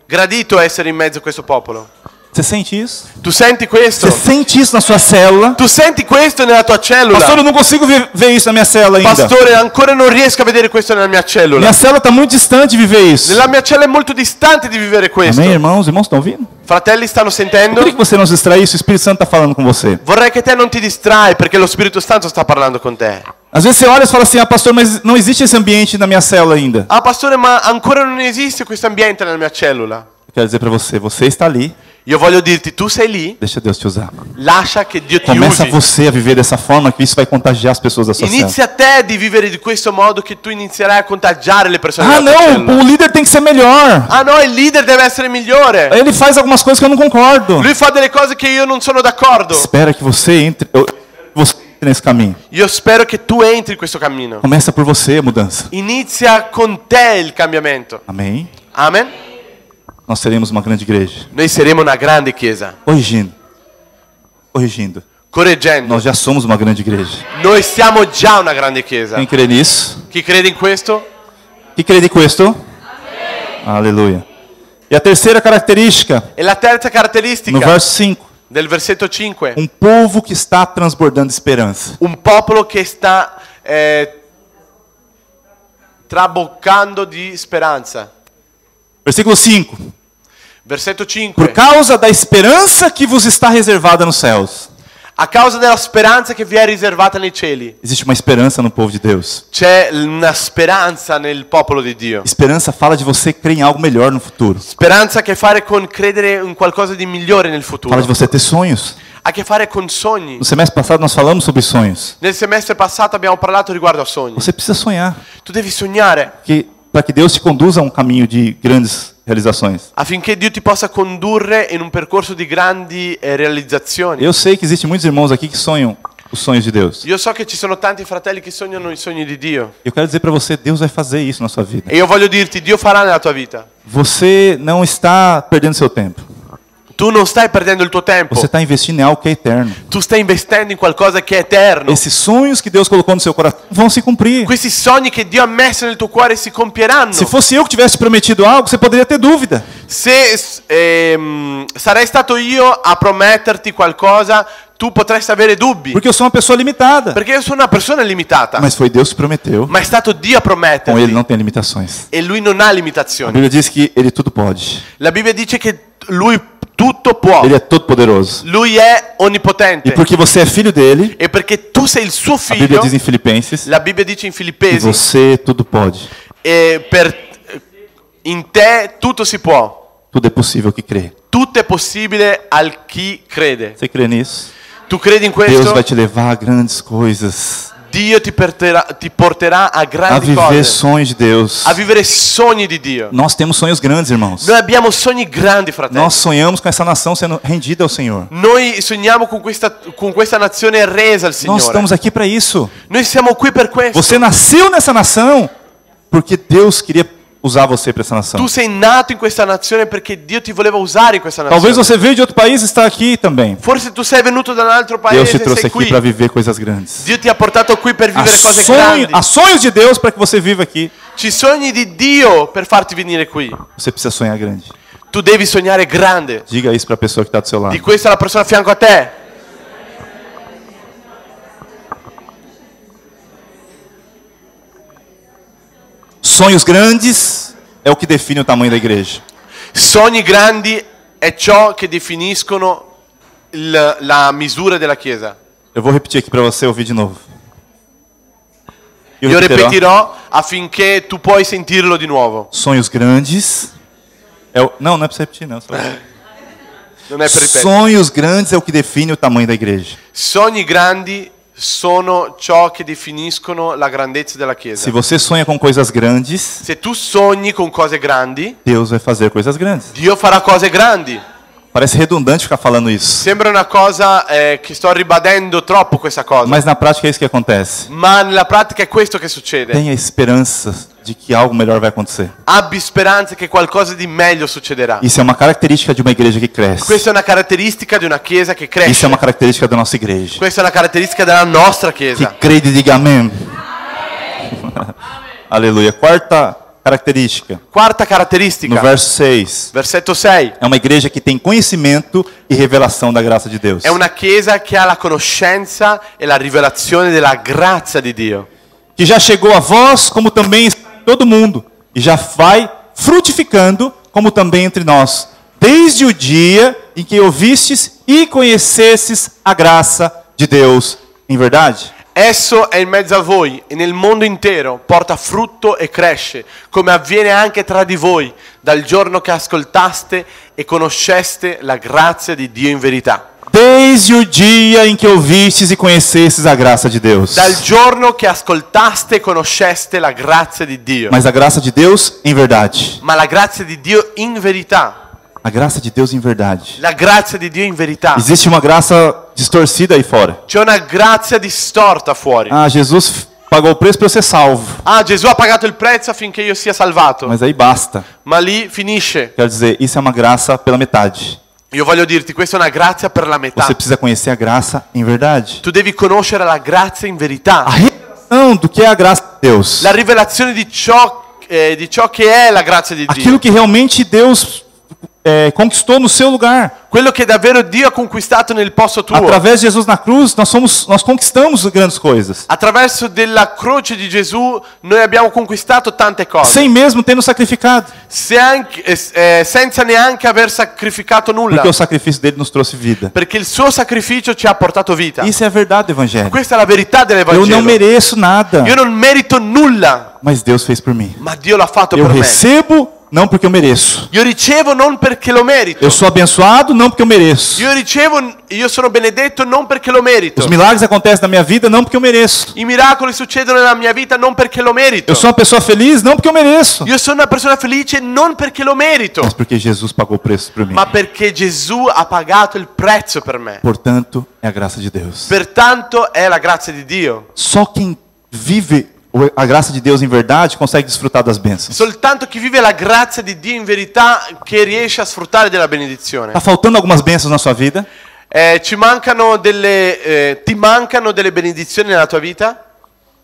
gradito essere in mezzo a questo popolo. Você sente isso? Tu senti questo? Você sente isso na sua célula? Tu senti questo nella tua cellula? Pastor, eu não consigo ver isso na minha célula ainda. Pastore, ancora non riesco a vedere questo nella mia cellula. Minha célula está muito distante de viver isso. Nella mia cella è molto distante di vivere questo. Amém, irmãos? Irmãos estão ouvindo? Fratelli stanno sentendo? Por que você não se distrai isso? O Espírito Santo está falando com você. Vorrei che te non ti distrai perché lo Spirito Santo sta parlando con te. Às vezes você olha e fala assim, pastor, mas não existe esse ambiente na minha célula ainda. Ah, pastore, ma ancora non esiste questo ambiente nella mia cellula. Eu quero dizer para você, você está ali, Io voglio dirti, tu sei lì, deixa Deus te usar. lascia che Dio ti Começa usi. você a viver dessa forma que isso vai contagiar as pessoas da sua célula. Inizia te di vivere di questo modo che tu inizierai a contagiare le persone Ah, della tua não, cellula. o líder tem que ser melhor. Ah no, il leader deve essere migliore. Ele faz algumas coisas que eu não concordo. Lui fa delle cose che io non sono d'accordo. Espera que você entre nesse caminho. Io spero che tu entri in questo cammino. Começa por você a mudança. Inizia con te il cambiamento. Amém? Amen? Nós seremos uma grande igreja. Noi saremo una grande chiesa. Corrigindo. Correggendo. Nós já somos uma grande igreja. Noi siamo già una grande chiesa. Quem crê nisso? Chi crede in questo? Chi crê di questo? Aleluia. E a terceira característica, E la terza no caratteristica verso 5. del versetto 5. Um povo que está transbordando esperança. Un popolo che sta traboccando di speranza. Versículo 5. Versetto Por 5. causa da esperança que vos está reservada nos céus. A causa della speranza che vi è riservata nei cieli. Existe uma esperança no povo de Deus. C'è una speranza nel popolo di Dio. Esperança fala de você crer em algo melhor no futuro. Speranza ha a che fare con credere in qualcosa di migliore nel futuro. Fala de você ter sonhos. Ha a che fare con sogni. No semestre passado nós falamos sobre sonhos. Nel semestre passato abbiamo parlato riguardo a sogni. Você precisa sonhar. Tu devi sognare Para que Deus te conduza a um caminho de grandes realizações. affinché Dio ti possa condurre in un percorso di grandi realizzazioni. Eu sei que existem muitos irmãos aqui que sonham os sonhos de Deus. Io so che ci sono tanti fratelli che sognano i sogni di Dio. Eu quero dizer para você, Deus vai fazer isso na sua vida. E io voglio dirti, Dio farà nella tua vita. Você não está perdendo seu tempo. Tu non stai perdendo il tuo tempo. Você está investindo em algo que é eterno. Tu stai investendo in qualcosa che è eterno. Esses sonhos que Deus colocou no seu coração vão se cumprir. Questi sogni che Dio ha messo nel tuo cuore si compieranno. Se fosse eu que tivesse prometido algo, você poderia ter dúvida. Se sarei stato io a prometterti qualcosa, tu potresti avere dubbi. Porque eu sou uma pessoa limitada. Perché io sono una persona limitata. Mas foi Deus que prometeu. Ma è stato Dio a Com Ele prometterti. não tem limitações. E Lui non ha A limitazioni. Bíblia diz que Ele tudo pode. La Bibbia dice che Lui tutto può. Ele é todo poderoso. Lui è E onnipotente. porque você é filho dele, E perché tu sei il suo a Bíblia figlio, diz em Filipenses, la Bibbia dice in que Filippesi, você tudo pode. e in te tutto si può. Tudo é possível que crê. Tutto è possibile al chi crede. Você crê nisso? Tu credi in Deus questo? vai te levar a grandes coisas. Dio ti porterà a A grandi viver cose, sonhos de Deus. a vivere sogni di Dio. Nós temos sonhos grandes, irmãos. Noi abbiamo sogni grandi, fratelli. Nós sonhamos com essa nação sendo rendida ao Senhor. Noi sogniamo con questa nazione resa al Nós Signore. estamos aqui para isso. Noi siamo qui per questo. Você nasceu nessa nação porque Deus queria usar você para essa nação. Tu sei nato in questa nazione perché Dio ti voleva usare in questa Talvez nazione. você veio de outro país e está aqui também. Forse tu sei venuto da un altro Deus paese te e trouxe sei aqui qui. para viver coisas grandes. Dio ti ha portato qui per Há, vivere cose grandi. há sonhos de Deus para que você viva aqui. Ci sogni di Dio per farti venire qui. Você precisa sonhar grande. Tu devi sognare grande. Diga isso para a pessoa que está do seu lado. Di questa la persona a fianco a te. Sonhos grandes é o que define o tamanho da igreja. Sogni grandi è ciò che definiscono la misura della Chiesa. Eu vou repetir aqui para você ouvir de novo. Io ripeterò affinché tu puoi sentirlo di nuovo. Sonhos grandes é o... Não é para você repetir, não. Só... Non è per ripetere. Sonhos grandes é o que define o tamanho da igreja. Sogni grandi sono ciò che definiscono la grandezza della Chiesa. Se você sonha com coisas grandes, Se tu sogni con cose grandi, Deus vai fazer coisas grandes. Dio farà cose grandi. Parece redundante ficar falando isso. Sembra una cosa che sto ribadendo troppo questa cosa. Mas na prática é isso que acontece. Ma nella pratica è questo che succede. Tenha esperança de que algo melhor vai acontecer. Abbi speranza che qualcosa di meglio succederà. Isso é uma característica de uma igreja que cresce. Questa è una caratteristica di una chiesa che Isso cresce. é uma característica da nossa igreja. Questa è una caratteristica della nostra Que chiesa. crede e diga amém. Aleluia. Quarta característica, Quarta no caratteristica, verso 6. versetto 6. É uma igreja que tem conhecimento e revelação da graça de Deus. È una chiesa che ha la conoscenza e la rivelazione della grazia di Dio. Que já chegou a vós, como também está em todo mundo, e já vai frutificando, como também entre nós, desde o dia em que ouvistes e conhecestes a graça de Deus em verdade. Esso è in mezzo a voi e nel mondo intero porta frutto e cresce, come avviene anche tra di voi, dal giorno che ascoltaste e conosceste la grazia di Dio in verità. Desde o dia em que ouvistes e conhecestes a graça de Deus. Dal giorno che ascoltaste e conosceste la grazia di Dio. Mas a graça de Deus em verdade. Ma la grazia di Dio in verità. A graça de Deus em verdade. La grazia di Dio in verità. Existe uma graça distorcida aí fora. C'è una grazia distorta fuori. Ah, Jesus pagou o preço para eu ser salvo. Ah, Gesù ha pagato il prezzo affinché io sia salvato. Mas aí basta. Ma lì finisce. Quero dizer, isso é uma graça pela metade. Io voglio dirti, questa è una grazia per la metà. Você precisa conhecer a graça em verdade. Tu devi conoscere la grazia in verità. A revelação do que é a graça de Deus. La rivelazione di ciò che è la grazia di Dio. Aquilo que realmente Deus conquistou no seu lugar. Quello che davvero Dio ha conquistato nel posto tuo. Através de Jesus na cruz, nós conquistamos grandes coisas. Attraverso della croce di Gesù noi abbiamo conquistato tante cose. Sem mesmo ter nos sacrificado. Senza neanche aver sacrificato nulla. Porque o sacrifício dele nos trouxe vida. Perché il suo sacrificio ci ha portato vita. Isso é a verdade do Evangelho. Questa è la verità Eu dell'Evangelo. não mereço nada, Io non merito nulla, mas Deus fez por mim. ma Dio l'ha fatto Eu per me. recebo não porque eu mereço. Io ricevo non perché lo merito. Eu sou abençoado não porque eu mereço. Io sono benedetto non perché lo merito. Os milagres acontecem na minha vida não porque eu mereço. I miracoli succedono nella mia vita non perché lo merito. Eu sou uma pessoa feliz não porque eu mereço, Io sono una persona felice non perché lo merito, mas porque Jesus pagou o preço por mim. ma perché Gesù ha pagato il prezzo per me. Portanto, é a graça de Deus. Pertanto è la grazia di Dio. Só quem vive a graça de Deus em verdade consegue desfrutar das bênçãos. Soltanto chi vive la grazia di Dio in verità che riesce a sfruttare della benedizione. Está faltando algumas bênçãos na sua vida? Ti mancano delle benedizioni nella tua vita?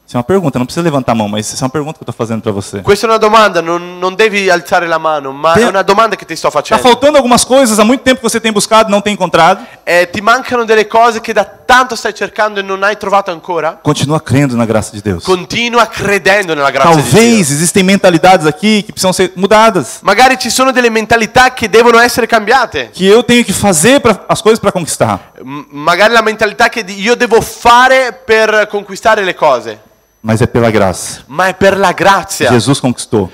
Isso é uma pergunta, não precisa levantar a mão, mas isso é uma pergunta que eu estou fazendo para você. Questa è una domanda, non devi alzare la mano, ma è una domanda che ti sto Está facendo. faltando algumas coisas, há muito tempo que você tem buscado e não tem encontrado? Ti mancano delle cose che da tanto stai cercando e non hai trovato ancora? Continua crendo na graça de Deus. Continua credendo nella grazia di Dio. Talvez existem mentalidades aqui que precisam ser mudadas. Magari ci sono delle mentalità che devono essere cambiate. Que eu tenho que fazer as coisas para conquistar. Magari la mentalità che io devo fare per conquistare le cose. Mas é pela graça. Ma è per la grazia. Jesus conquistou.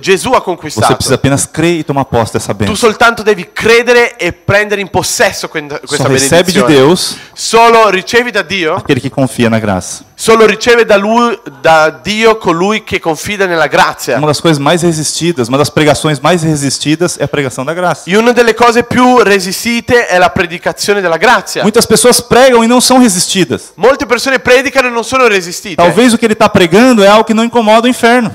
Gesù ha Você conquistato. precisa apenas crer e tomar posse dessa Tu bênção. soltanto devi credere e prendere in possesso questa Só recebe de benedizione. Deus Solo ricevi da Dio, aquele que confia na graça. solo riceve da Dio colui che confida nella grazia. Uma das coisas mais resistidas, uma das pregações mais resistidas é a pregação da graça. E una delle cose più resistite è la predicazione della grazia. Muitas pessoas pregam e não são resistidas. Molte persone predicano e non sono resistite. Talvez o que ele está pregando é algo que não incomoda o inferno.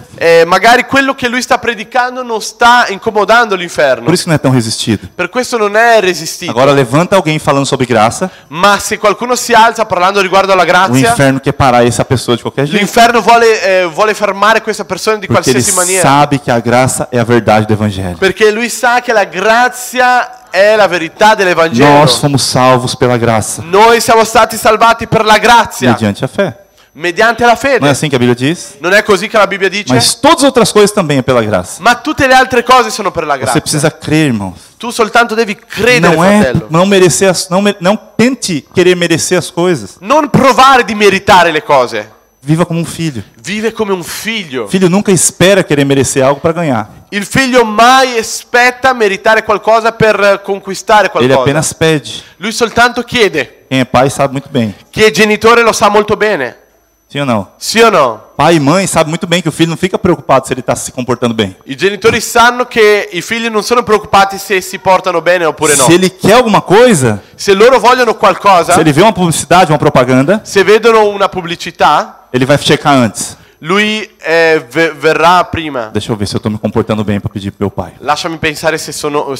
Magari quello che lui sta predicando non sta incomodando l'inferno. Por isso que não é tão resistido. Per questo non è resistito. Agora levanta alguém falando sobre graça, Ma se qualcuno si alza parlando riguardo alla o grazia, inferno quer parar essa pessoa de qualquer jeito. l'inferno vuole fermare questa persona di Porque ele qualsiasi maniera. sabe que a graça é a verdade do evangelho. Perché lui sa che la grazia è la verità dell'Evangelo. Nós fomos salvos pela graça, Noi siamo stati salvati per la grazia, mediante a fé. mediante la Não é fede. assim que a Bíblia diz? Non è così che la Bibbia dice? Mas todas as outras coisas também é pela graça. Ma tutte le altre cose sono per la Você grazia. precisa crer, irmãos. Tu soltanto devi credere, Não é fratello. não merecer não tente querer merecer as coisas. Non provare di meritare le cose. Viva como um filho. Vive come un figlio. Filho nunca espera querer merecer algo para ganhar. Il figlio mai aspetta meritare qualcosa per conquistare Ele qualcosa. apenas pede. Lui soltanto chiede. Quem é pai sabe muito bem. Chi è genitore lo sa molto bene. Sim ou não? Sì o no? Pai e mãe sabem muito bem que o filho não fica preocupado se ele está se comportando bem. I genitori sanno che i figli non sono preoccupati se si portano bene oppure no. Se ele quer alguma coisa, Se loro vogliono qualcosa, se ele vê uma publicidade, uma propaganda, se vedono una pubblicità, ele vai checar antes. lui verrà prima. Deixa eu ver se eu estou me comportando bem para pedir pro meu pai. Lasciami pensare se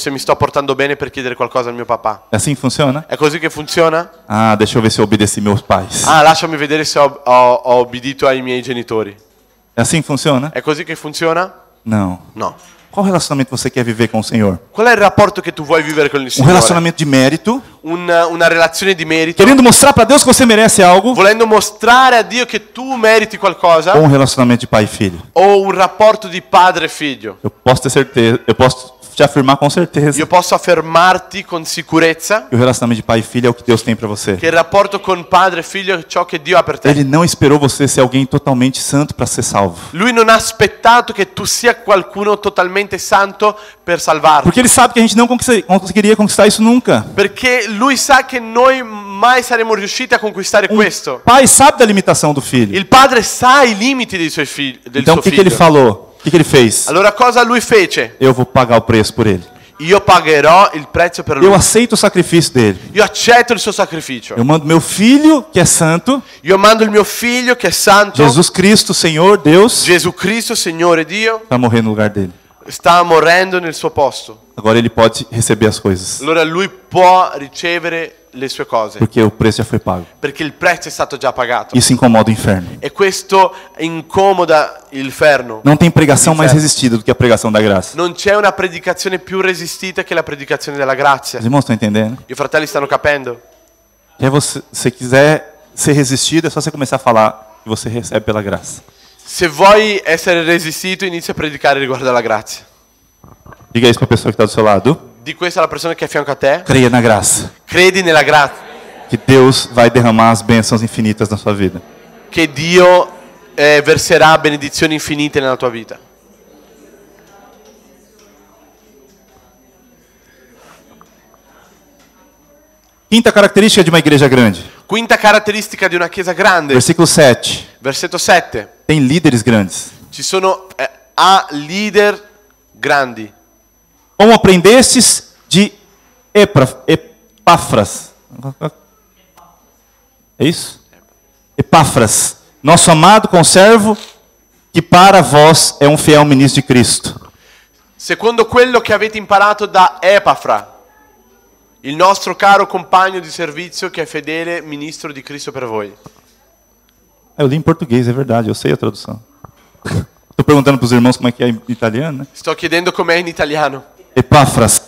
mi sto portando bene per chiedere qualcosa al mio papà. É assim que funciona? È così che funziona? Ah, deixa eu ver se eu obedeci meus pais. Ah, lasciami vedere se ho obbedito ai miei genitori. É assim que funciona? È così che funziona? Não. No. Qual relacionamento você quer viver com o Senhor? Qual è il rapporto che tu vuoi vivere con il Um Signore? relacionamento de mérito, Una relazione di merito, querendo mostrar para Deus que você merece algo, volendo mostrare a Dio che tu meriti qualcosa, ou um relacionamento de pai e filho? o un rapporto di padre e figlio? Eu posso ter certeza, eu posso te afirmar com certeza Io posso affermarti con sicurezza que o relacionamento de pai e filho é o que Deus tem para você. che il rapporto con padre e figlio è ciò che Dio ha per te. Ele não esperou você ser alguém totalmente santo para ser salvo. Lui non ha aspettato che tu sia qualcuno totalmente santo per salvarti. Porque ele sabe que a gente não conseguiria conquistar isso nunca. Perché lui sa che noi mai saremo riusciti a conquistare questo. O pai sabe da limitação do filho. Il padre sa i limiti dei suoi figli, del Então o suo que ele figlio. falou? O que ele fez? Allora cosa lui fece? Eu vou pagar o preço por ele. Io pagherò il prezzo per lui. Eu aceito o sacrifício dele. Io accetto il suo sacrificio. Eu mando meu filho, que é santo, Io mando il mio figlio che è santo, Jesus Cristo, Senhor, Deus, Gesù Cristo, Signore Dio, para morrer no lugar dele. sta morendo nel suo posto. Agora ele pode receber as coisas, Allora lui può ricevere le sue cose, porque o preço já foi pago. perché il prezzo è stato già pagato. Isso incomoda o inferno. E questo incomoda l'inferno. Não tem pregação mais resistida do que a pregação da graça. Non c'è una predicazione più resistita che la predicazione della grazia. Os irmãos estão entendendo? I fratelli stanno capendo? Se você quiser ser resistido, é só você começar a falar que você recebe pela graça. Se vuoi essere resistito, inizia a predicare riguardo alla grazia. Diga isso para a pessoa que está do seu lado. Di questa alla persona che è a fianco a te. Creia na graça. Credi nella grazia, Que Deus vai derramar as bênçãos infinitas na sua vida. che Dio verserà benedizioni infinite nella tua vita. Quinta característica de uma igreja grande. Quinta caratteristica di una chiesa grande, Versículo 7. versetto 7. Tem líderes grandes. Ci sono leader grandi. Como aprendestes de Epáfras. É isso? Epáfras, nosso amado conservo, que para vós é um fiel ministro de Cristo. Secondo quello che avete imparato da Epafra, il nostro caro compagno di servizio che è fedele ministro di Cristo per voi. Eu li em português, é verdade, eu sei a tradução. Estou perguntando para os irmãos como é que é em italiano, né? Sto chiedendo com'è in italiano. Epáfras.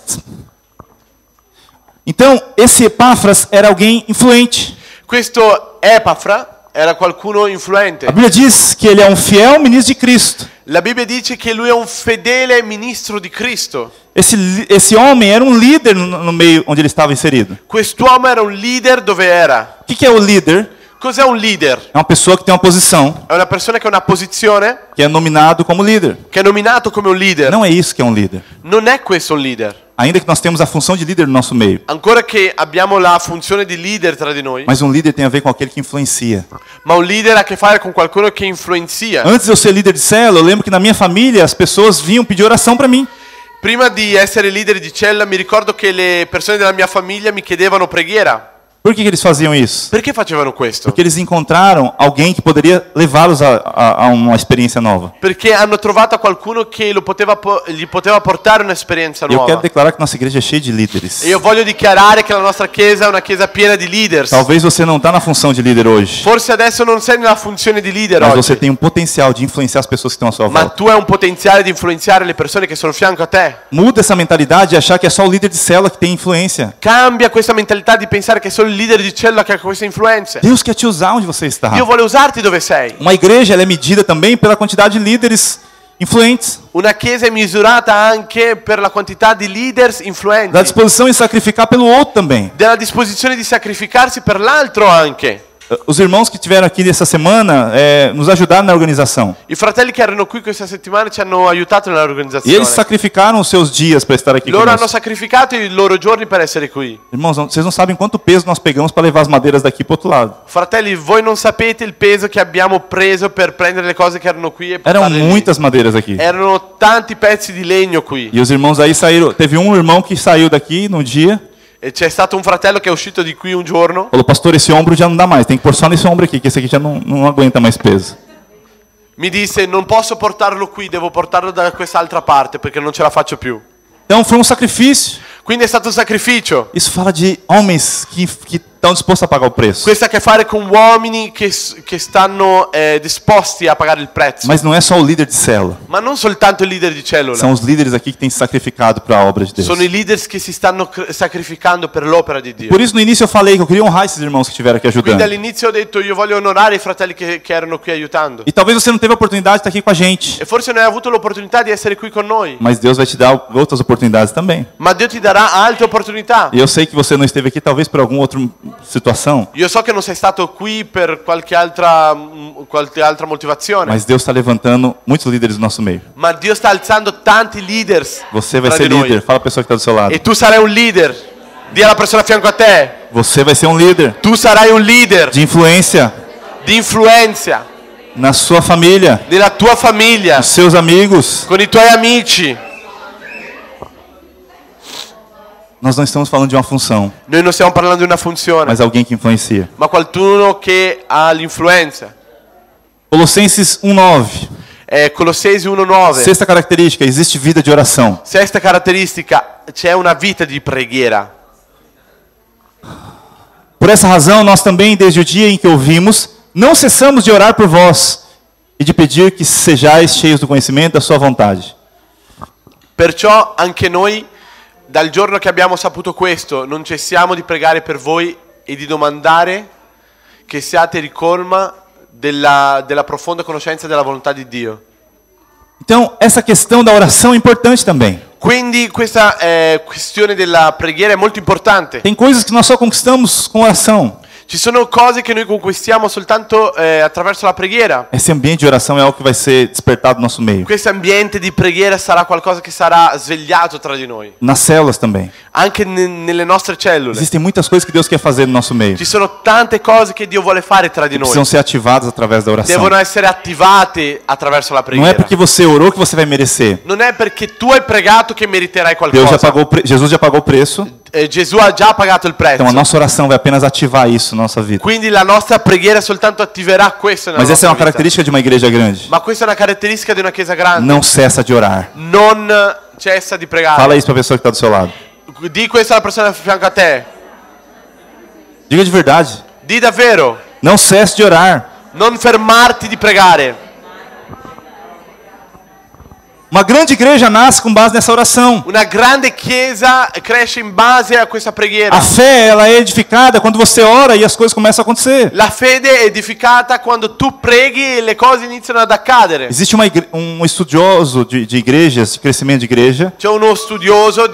Então, esse Epáfras era alguém influente. Questo Epafra era qualcuno influente. A Bíblia diz que ele é um fiel ministro de Cristo. La Bibbia dice che lui è un fedele ministro di Cristo. Esse homem era um líder no meio onde ele estava inserido. Quest'uomo era un leader dove era. O que é o líder? Cos'è un leader? É uma pessoa que tem uma posição, È una persona che ha una posizione, que é nominado como líder. che è nominato come un leader. Não é isso que é um líder. Non è questo un leader. Ainda que nós temos a função de líder no nosso meio. Ancora che abbiamo la funzione di leader tra di noi, Mas um líder tem a ver com aquele que influencia. ma un leader ha a che fare con qualcuno che influenzia. Antes de eu ser líder de célula, eu lembro que na minha família as pessoas vinham pedir oração para mim. Prima di essere leader di cella mi ricordo che le persone della mia famiglia mi chiedevano preghiera. Por que eles faziam isso? Perché facevano questo? Porque eles encontraram alguém que poderia levá-los a uma experiência nova. Perché hanno trovato qualcuno che gli poteva portare un'esperienza E eu quero nuova. declarar que nossa igreja é cheia de líderes. E io voglio dichiarare che la nostra chiesa è una chiesa piena di leaders. Talvez você não está na função de líder hoje, Forse adesso non sei nella funzione di leader mas você oggi, tem um potencial de influenciar as pessoas que estão à sua ma volta. tu hai un potenziale di influenzare le persone che sono a fianco a te. Muda essa mentalidade de achar que é só o líder de célula que tem influência. Cambia questa mentalità di pensare che è solo il leader di cella che ha queste influenze. Deus quer te usar onde você está. Dio vuole usarti dove sei. Uma igreja ela é medida também pela quantidade de líderes influentes, Una chiesa è misurata anche per la quantità di leaders da influenti, disposição em sacrificar pelo outro também. della disposizione di sacrificarsi per l'altro anche. Os irmãos que estiveram aqui nessa semana nos ajudaram na organização. I fratelli che erano qui questa settimana ci hanno aiutato E nell'organizzazione. eles sacrificaram os seus dias para estar aqui Loro hanno conosco. sacrificato i loro giorni per essere qui. Irmãos, vocês não sabem quanto peso nós pegamos para levar as madeiras daqui para o outro lado. Fratelli, voi non sapete il peso che abbiamo preso per prendere le cose che erano qui e Eram portarle lì. muitas madeiras aqui. Erano tanti pezzi di legno qui. E os irmãos aí saíram. Teve um irmão que saiu daqui num dia. E c'è stato un fratello che è uscito di qui un giorno. Falou, pastor, esse ombro já não dá mais. Tem que pôr só nesse ombro aqui, que esse aqui já não aguenta mais peso. Mi disse, non posso portarlo qui, devo portarlo da quest'altra parte perché non ce la faccio più. Então foi um sacrifício. Quindi è stato un sacrificio. Isso fala de homens que estão dispostos a pagar o preço. Questo ha a che fare con uomini che stanno disposti a pagare il prezzo. Mas não é só o líder de célula. Ma non soltanto il leader di cellula. São os líderes aqui que têm se sacrificado para a obra de Deus. Sono i leaders che si stanno sacrificando per l'opera di Dio. Por isso no início eu falei que eu queria honrar esses irmãos que estiveram aqui Quindi ajudando. all'inizio ho detto io voglio onorare i fratelli che erano qui aiutando. E talvez você não teve a oportunidade de estar aqui com a gente. E forse non hai avuto l'opportunità di essere qui con noi. Mas Deus vai te dar outras oportunidades também. Ma Dio ti darà altre opportunità. E eu sei que você não esteve aqui talvez por alguma outra situação. Io so che non sei stato qui per qualche altra motivazione. Mas Deus está levantando muitos líderes do nosso meio. Ma Dio sta alzando tanti leaders Você vai tra ser di noi. líder. Fala a pessoa que está do seu lado. E tu sarai un leader. Dì alla persona a fianco a te. Você vai ser um líder Tu sarai un leader de influência di influenza na sua família, nella tua famiglia, nos seus amigos. con i tuoi amici. Nós não estamos falando de uma função, Noi non stiamo parlando di una funzione, mas alguém que influencia. ma qualcuno che ha l'influenza. Colossenses 1:9. Colossesi 1:9. Sexta característica, existe vida de oração. Sesta caratteristica, c'è una vita di preghiera. Por essa razão, nós também, desde o dia em que ouvimos, não cessamos de orar por vós e de pedir que sejais cheios do conhecimento da sua vontade. Perciò anche noi, dal giorno che abbiamo saputo questo, non cessiamo di pregare per voi e di domandare che siate ricolma della profonda conoscenza della volontà di Dio. Então, essa questão da oração é importante também. Quindi questa questione della preghiera è molto importante. Tem coisas que nós só conquistamos com oração. Ci sono cose che noi conquistiamo soltanto attraverso la preghiera. Esse ambiente de oração é algo que vai ser despertado no nosso meio. Questo ambiente di preghiera sarà qualcosa che sarà svegliato tra di noi, Nas células também. anche nelle nostre cellule. Existem muitas coisas que Deus quer fazer no nosso meio. Ci sono tante cose che Dio vuole fare tra di noi. Precisam ser ativadas através da oração. Devono essere attivate attraverso la Não é preghiera. porque você orou que você vai merecer. Non è perché tu hai pregato che meriterai Deus já qualcosa. pagou, Jesus já pagou o preço. Gesù ha già pagato il prezzo. Então a nossa oração vai apenas ativar isso na nossa vida. Quindi la nostra preghiera soltanto attiverà questo nella Mas essa é nostra uma vita. caratteristica de uma igreja grande. Ma questa è una caratteristica di una chiesa grande. Não cessa de orar. Non cessa di pregare. Fala isso para a pessoa que está do seu lado. Di questo alla persona a fianco a te. Diga de verdade. Di davvero. Não cesse de orar. Non fermarti di pregare. Uma grande igreja nasce com base nessa oração. Una grande chiesa cresce in base a questa preghiera. A fé, ela é edificada quando você ora e as coisas começam a acontecer. La fede è edificata quando tu preghi e le cose iniziano ad accadere. Existe um estudioso de igrejas, de crescimento de igreja. C'è uno studioso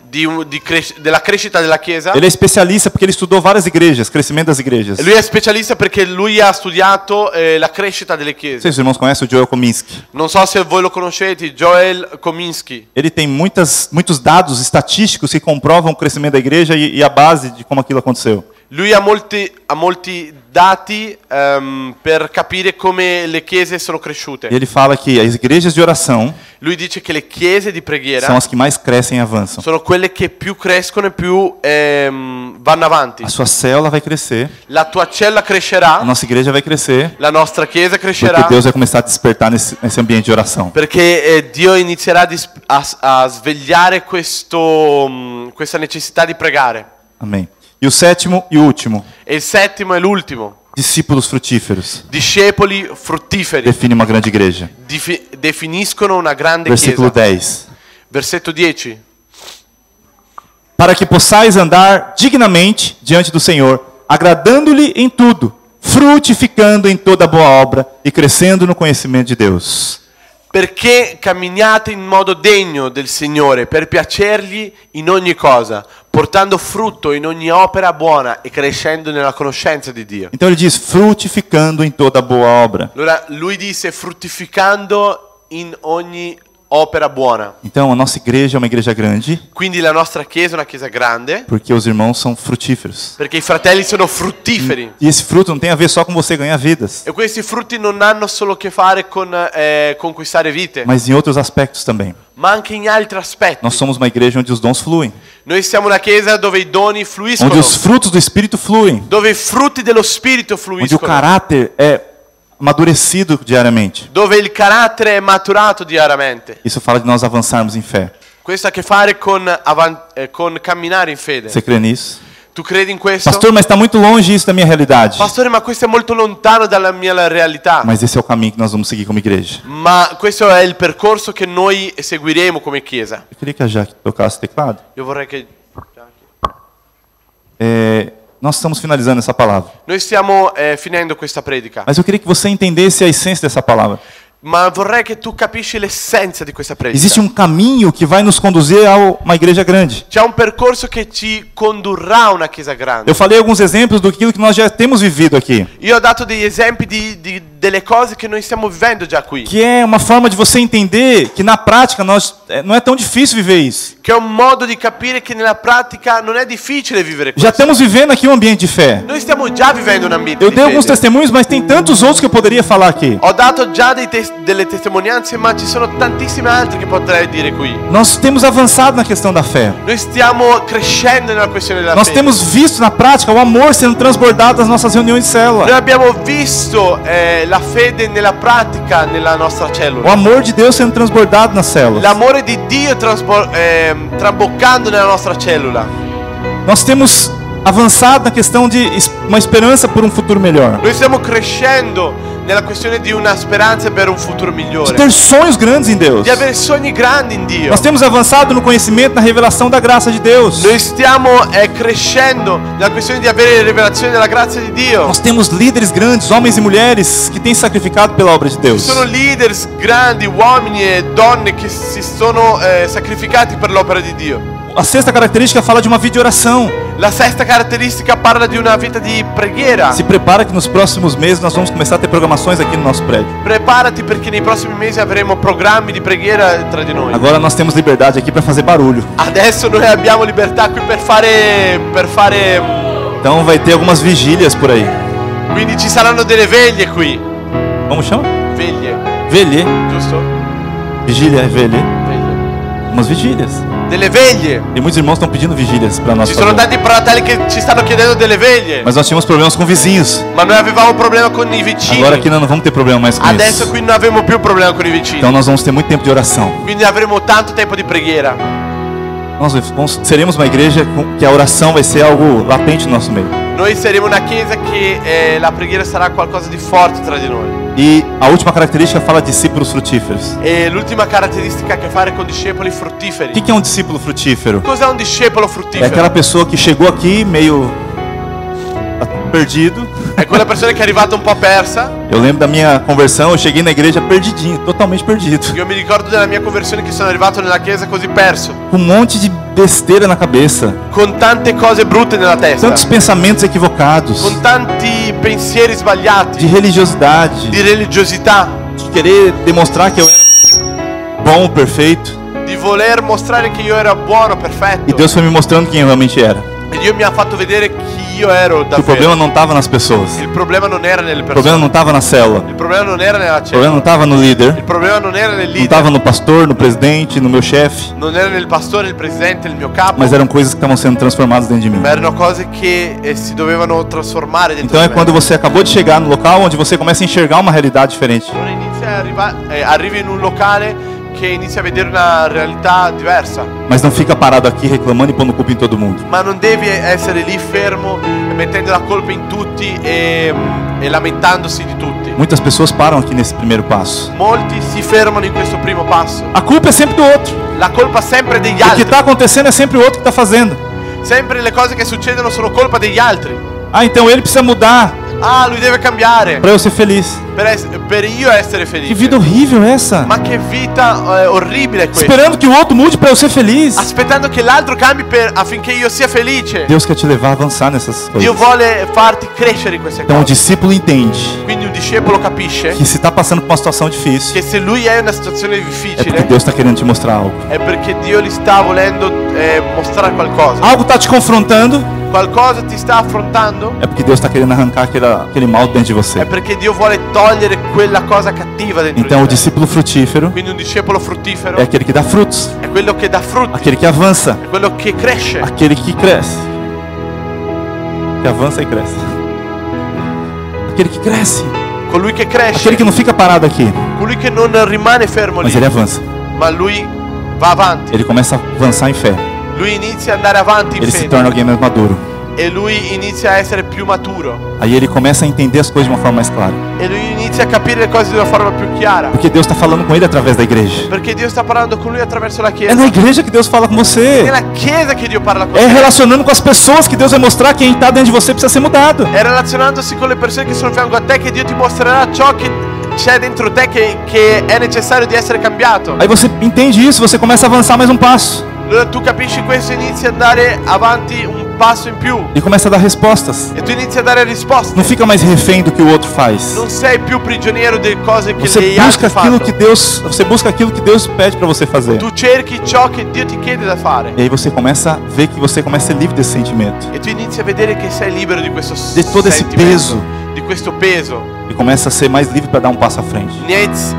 della crescita della chiesa. Ele é especialista porque ele estudou várias igrejas, crescimento das igrejas. E lui è specialista perché lui ha studiato la crescita delle chiese. Vocês irmãos conhecem o Joel Kominski? Non so se voi lo conoscete, Joel Kominski. Ele tem muitos dados estatísticos que comprovam o crescimento da igreja e a base de como aquilo aconteceu. Lui ha molti dati per capire come le chiese sono cresciute. E ele fala que as igrejas de oração Lui dice che le chiese di preghiera são as que mais crescem e avançam. sono quelle che più crescono e più vanno avanti. A sua célula vai crescer, La tua cella a crescerà, nossa igreja vai crescer, la nostra chiesa porque crescerà, Deus vai começar a despertar nesse ambiente de oração. perché Dio inizierà a svegliare questa necessità di pregare. Amém. E o sétimo e último, E il settimo e l'ultimo, discípulos frutíferos, discepoli fruttiferi, define uma grande igreja. definiscono una grande Versículo chiesa. 10. Versetto 10. Para que possais andar dignamente diante do Senhor, agradando-lhe em tudo, frutificando em toda boa obra e crescendo no conhecimento de Deus. Perché camminiate in modo degno del Signore, per piacergli in ogni cosa, portando frutto in ogni opera buona e crescendo nella conoscenza di Dio. Então ele diz, frutificando em toda boa obra. Allora lui disse fruttificando in ogni opera buona. Então a nossa igreja é uma igreja grande, Quindi la nostra chiesa è una chiesa grande, porque os irmãos são frutíferos. perché i fratelli sono fruttiferi. E esse fruto não tem a ver só com você ganhar vidas, E questi frutti non hanno solo a che fare con conquistare vite, mas em outros aspectos também. ma anche in altri aspetti. Nós somos uma igreja onde os dons fluem, Noi siamo una chiesa dove i doni fluiscono, onde os frutos do Espírito fluem, dove i frutti dello Spirito onde o fluiscono, caráter é amadurecido diariamente. dove il carattere è maturato diariamente. Isso fala de nós avançarmos em fé. Questo ha a che fare con camminare in fede. Você crê nisso? Tu credi in questo? Pastor, mas está muito longe isso da minha realidade. Pastore, ma questo è molto lontano dalla mia realtà. Mas esse é o caminho que nós vamos seguir como igreja. Ma questo è il percorso che noi seguiremo come chiesa. Eu queria que a Jaque tocasse o teclado. Io vorrei che Nós estamos finalizando essa palavra. noi stiamo finendo questa predica. Mas eu queria que você entendesse a essência dessa palavra. Ma vorrei che tu capisci l'essenza di questa predica. Existe um caminho que vai nos conduzir a uma igreja grande. C'è un percorso che ci condurrà a una chiesa grande. Eu falei alguns exemplos do que nós já temos vivido aqui. Io ho dato degli esempi delle cose che noi stiamo vivendo già qui. Que é uma forma de você entender que na prática não é tão difícil viver isso. Che è un modo di capire che nella pratica non è difficile vivere Já questo. estamos vivendo aqui um ambiente de fé. Noi stiamo già vivendo un ambiente Eu di dei alguns fede. testemunhos, mas tem tantos outros que eu poderia falar aqui. Ho dato già delle testimonianze, ma ci sono tantissime altre che potrei dire qui. Nós temos avançado na questão da fé. Noi stiamo crescendo nella questione della Nós fede. temos visto na prática o amor sendo transbordado nas nossas reuniões de Noi célula. abbiamo visto la fede nella pratica nella nostra O cellula. amor de Deus sendo transbordado nas células. L'amore di Dio traboccando nella nostra cellula. Nós temos avançado na questão de uma esperança por um futuro melhor. Noi stiamo crescendo nella questione di una speranza per un futuro De migliore. ter sonhos grandes em Deus. Di avere sogni grandi in Dio. Nós temos avançado no conhecimento, na revelação da graça de Deus. Noi stiamo crescendo nella questione di avere rivelazione della grazia di Dio. Nós temos líderes grandes, homens e mulheres, que têm sacrificado pela obra de Deus. Ci sono leaders grandi, uomini e donne che si sono sacrificati per l'opera di Dio. A sexta característica fala de uma vida de oração. La sesta caratteristica parla di una vita di preghiera. Se prepara que nos próximos meses nós vamos começar a ter programações aqui no nosso prédio. Preparati perché nei prossimi mesi avremo programmi di preghiera tra di noi. Agora nós temos liberdade aqui para fazer barulho. Adesso noi abbiamo libertà qui per fare Então vai ter algumas vigílias por aí. quindi ci saranno delle veglie qui. Como chama? Veglie, Velê. giusto? Vigília é velê. Veglie. Umas vigílias. delle veglie. E muitos irmãos estão pedindo vigílias para nós. Ci sono tanti fratelli che ci stanno chiedendo delle veglie. Mas nós tínhamos problemas com vizinhos. Ma noi avevamo un problema con i vicini. Agora aqui nós não vamos ter problema mais com Adesso isso. qui non avremo più problema con i vicini. Então nós vamos ter muito tempo de oração. Quindi avremo tanto tempo di preghiera. Nós seremos uma igreja que a oração vai ser algo latente no nosso meio. Noi saremo una chiesa che la preghiera sarà qualcosa di forte tra di noi. E a última característica fala discípulos frutíferos. E l'ultima caratteristica ha a che fare con discepoli O fruttiferi. que é um discípulo frutífero? Cos'è un discepolo É fruttifero? aquela pessoa que chegou aqui meio perdido. È quella persona che è arrivata un po' persa. Eu lembro da minha conversão, eu cheguei na igreja perdidinho, totalmente perdido. Io mi ricordo della mia conversione che sono arrivato nella chiesa così perso, Com um monte de besteira na cabeça. con tante cose brutte nella testa, Tantos pensamentos equivocados. con tanti pensieri De sbagliati, religiosidade. di religiosità, De querer demonstrar que eu era bom, perfeito. di voler mostrare che io ero buono, E perfetto. Deus foi me mostrando quem eu realmente era. E Dio mi ha fatto vedere chi io ero Que o problema davvero. não estava nas pessoas. Il problema non era nelle O problema persone, não estava na célula. il problema non era nella O problema cella, não estava no líder. il problema non era nel Não leader, estava no pastor, no presidente, no meu chefe. non era nel pastore, nel presidente, nel mio capo, Mas eram coisas que estavam sendo transformadas dentro de mim. ma erano cose che si dovevano trasformare dentro Então di é me. quando você acabou de chegar no local onde você começa a enxergar uma realidade diferente. Allora arrivi in un locale che inizia a vedere una realtà diversa, Mas não fica parado aqui reclamando e pondo culpa em todo mundo. ma non devi essere lì fermo mettendo la colpa in tutti e lamentandosi di tutti. Muitas pessoas param aqui nesse primeiro passo. Molti si fermano in questo primo passo. A culpa é sempre do outro. La colpa sempre degli O que altri. está acontecendo é sempre o outro que está fazendo. Sempre le cose che succedono sono colpa degli altri. Ah, então ele precisa mudar Ah, lui deve cambiare para eu ser feliz. per io essere Que felice. vida horrível é essa? Ma che vita orribile è questa. Esperando que o outro mude para eu ser feliz. Aspettando che l'altro cambi affinché io sia felice. Deus quer te levar a avançar nessas Dio coisas. vuole farti crescere in queste Então o cose. discípulo entende Quindi un discepolo capisce que se está passando por uma situação difícil, che se lui è in una situazione é porque difficile Deus está querendo te mostrar algo. è perché Dio gli sta volendo mostrare qualcosa. Algo está te confrontando, Qualcosa ti sta affrontando, é porque Deus está querendo arrancar aquele mal dentro de è você. perché Dio vuole togliere quella cosa cattiva dentro Então o di te. discípulo frutífero Quindi un discepolo fruttifero é aquele que dá frutos, è quello che dà frutti, aquele que avança, è quello che cresce, aquele que cresce. Que avança e cresce. Aquele que cresce. colui che Aquele cresce, que não fica parado aqui, colui che non rimane fermo mas lì, ele avança. ma lui va avanti, Ele começa a avançar em fé. lui inizia ad andare avanti in Ele se fede torna alguém mais maduro. e lui inizia a essere più maturo Aí ele começa a entender as coisas de uma forma mais clara. e lui inizia a capire le cose di una forma più chiara, Porque Deus está falando com ele através da igreja. perché Dio sta parlando con lui attraverso la É chiesa. na igreja que Deus fala com È você. nella chiesa che Dio parla con É te. relacionando com as pessoas que Deus vai mostrar quem está dentro de você precisa ser mudado. È relazionandosi con le persone che sono a fianco a te che Dio ti mostrerà ciò che c'è dentro te che è necessario di essere cambiato. Aí você entende isso, você começa a avançar mais um passo. Allora tu capisci questo e inizi ad andare avanti un passo in più E começa a dar respostas. e tu inizi a dare risposte. Não fica mais refém do que o outro faz. Non sei più prigioniero delle cose che Você gli busca altri aquilo fanno. que Deus, você busca aquilo que Deus pede para você fazer. Tu cerchi ciò che Dio ti chiede da fare E aí você começa a ver que você começa a ser livre desse sentimento, e tu inizi a vedere che sei libero di questo de todo esse sentimento, peso, di questo peso. e começa a ser mais livre para dar um passo à frente.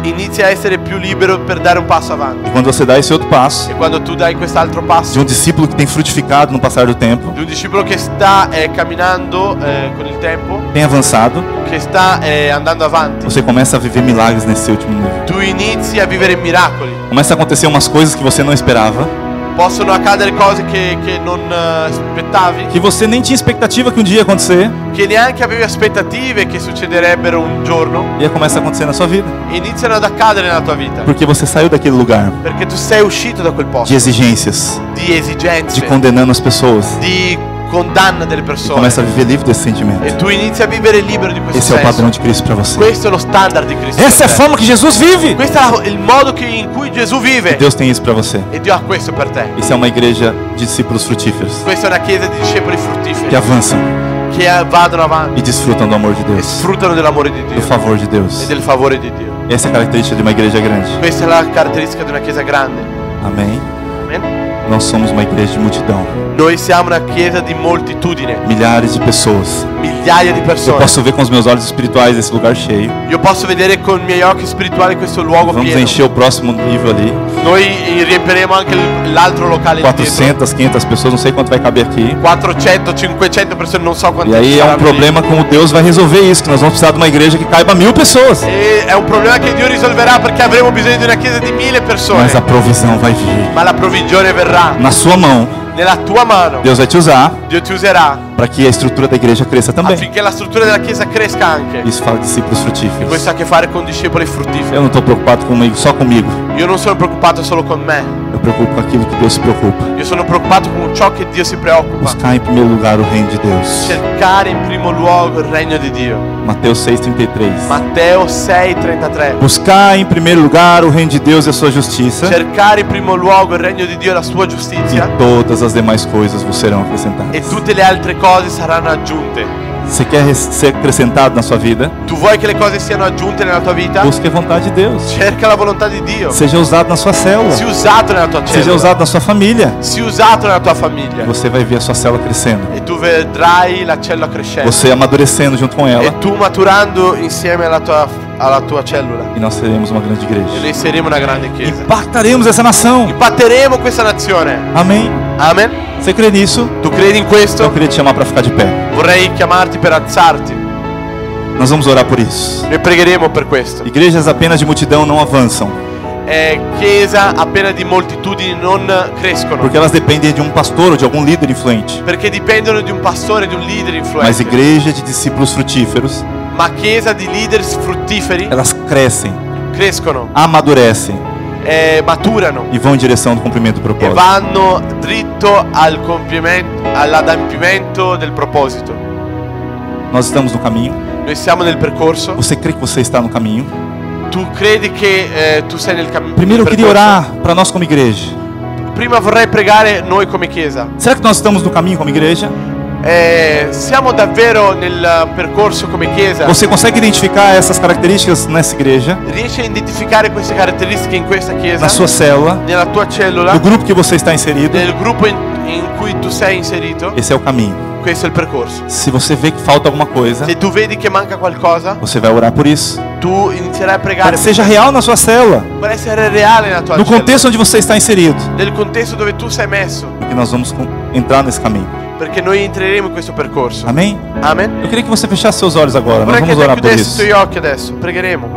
Inizi a essere più libero per dare un passo avanti. E quando você dá esse outro passo, E quando tu dai quest'altro de passo um discípulo que tem frutificado no passar do tempo, di un discepolo che sta camminando con il tempo, tem avançado, che sta andando avanti, você começa a viver milagres nesse último nível. tu inizi a vivere miracoli. Começa a acontecer umas coisas que você não esperava, Possono accadere cose che non aspettavi, que você nem tinha expectativa que um dia ia acontecer, che neanche avevi aspettative che succederebbero un giorno, e aí começa a acontecer na sua vida, e iniziano ad accadere nella tua vita. porque você saiu daquele lugar Perché tu sei uscito da quel de posto exigências, di esigenze, de condenando as pessoas, di condanna delle e persone, começa a viver livre desse sentimento. e tu inizi a vivere libero di questo Esse é o senso. padrão de Cristo para você. Questo è lo standard di Cristo. Essa é a per te. forma que Jesus vive. Questo è il modo in cui Gesù vive. Deus tem isso para você. E Dio ha questo per te. Isso é uma igreja de discípulos frutíferos Questa è una chiesa di discepoli que fruttiferi avançam che vanno avanti e desfrutam do amor de e Deus, sfruttano dell'amore di do Dio favor de Deus. e del favore di Dio. Essa é a característica de uma igreja grande. Questa è la caratteristica di una chiesa grande. Amém. Amen. Nós somos uma igreja de multidão. Noi siamo una chiesa di moltitudine, Milhares de pessoas. migliaia di Eu persone. posso ver com os meus olhos espirituais esse lugar cheio. Io posso vedere con i miei occhi spirituali questo luogo Vamos pieno. encher o próximo nível ali. Noi riempiremo anche l'altro locale lì dietro. 400, 500 pessoas, não sei quanto vai caber aqui. 400, 500 persone, non so quante E aí é um saranno lì. problema como Deus vai resolver isso, que nós vamos precisar de uma igreja que caiba 1000 pessoas. E è un problema che Dio risolverà perché avremo bisogno di una chiesa di 1000 persone. Mas a provisão vai vir. Ma la provvigione verrà Na sua mão, nella tua mano. Deus vai te usar Dio ti userà para que a estrutura da igreja cresça também. affinché la struttura della chiesa cresca anche. Isso fala de discípulos frutíferos. Questo ha a che fare con discepoli fruttiferi. Eu não estou preocupado comigo, só comigo. Io non sono preoccupato solo con me. Eu preocupo com aquilo que Deus se preocupa. Io sono preoccupato con ciò che Dio si preoccupa. Buscar em primeiro lugar o reino de Deus. Cercare in primo luogo il regno di Dio. Mateus 6,33. Matteo 6,33. Buscar em primeiro lugar o reino de Deus e a sua justiça, Cercare in primo luogo il regno di Dio e la sua e giustizia, todas as demais coisas vos serão acrescentadas. e tutte le altre cose saranno aggiunte. Você quer ser acrescentado na sua vida? Tu vuoi che le cose siano aggiunte nella tua vita? Busque a vontade de Deus. Cerca la volontà di Dio. Seja usado na sua célula. Sii usato nella tua Seja cellula. usado na sua família. Sii usato nella tua famiglia. Você vai ver a sua célula crescendo. E tu vedrai la cellula crescendo. Você amadurecendo junto com ela. E tu maturando insieme alla tua cellula. E nós seremos uma grande E igreja. noi saremo una grande chiesa. Impactaremos essa nação. Impatteremo questa nazione. Amém? Amen. Você crê nisso? Tu credi in Eu questo? queria te chamar para ficar de pé. Vorrei chiamarti per alzarti. Nós vamos orar por isso. Noi pregheremo per questo. Igrejas apenas de multidão não avançam, Chiesa appena di moltitudini non crescono. porque elas dependem de um pastor ou de algum líder influente. Perché dipendono di un pastore, di un leader Mas influente. igreja de discípulos frutíferos, Ma chiesa di leader fruttiferi elas crescem, crescono, amadurecem maturano e vão em direção do cumprimento do e propósito. vanno dritto all'adempimento del proposito. Nós estamos no caminho. Noi siamo nel percorso. Você crê que você está no caminho? Tu credi che tu sei nel cammino? Primeiro eu queria orar para nós como igreja. Prima vorrei pregare noi come chiesa. Será que nós estamos no caminho como igreja? Siamo davvero nel percorso come chiesa? Você consegue identificar essas características nessa igreja, Riesci a identificare queste caratteristiche in questa chiesa? na sua célula, Nella tua cellula? no grupo que você está inserido? Nel gruppo in cui tu sei inserito? Esse é o caminho. Questo è il percorso. Se você vê que falta alguma coisa, Se tu vedi che manca qualcosa, você vai orar por isso. tu inizierai a Para pregare que seja real na sua célula, per essere reale nella tua no cellula, contexto onde você está inserido, nel contesto dove tu sei messo, que nós vamos entrar nesse caminho. perché noi entreremo in questo percorso. Amém? Amen. Eu queria que você fechasse seus olhos agora. Nós Vorrei che vamos tu orar por chiudessi i isso. tuoi occhi adesso, pregheremo.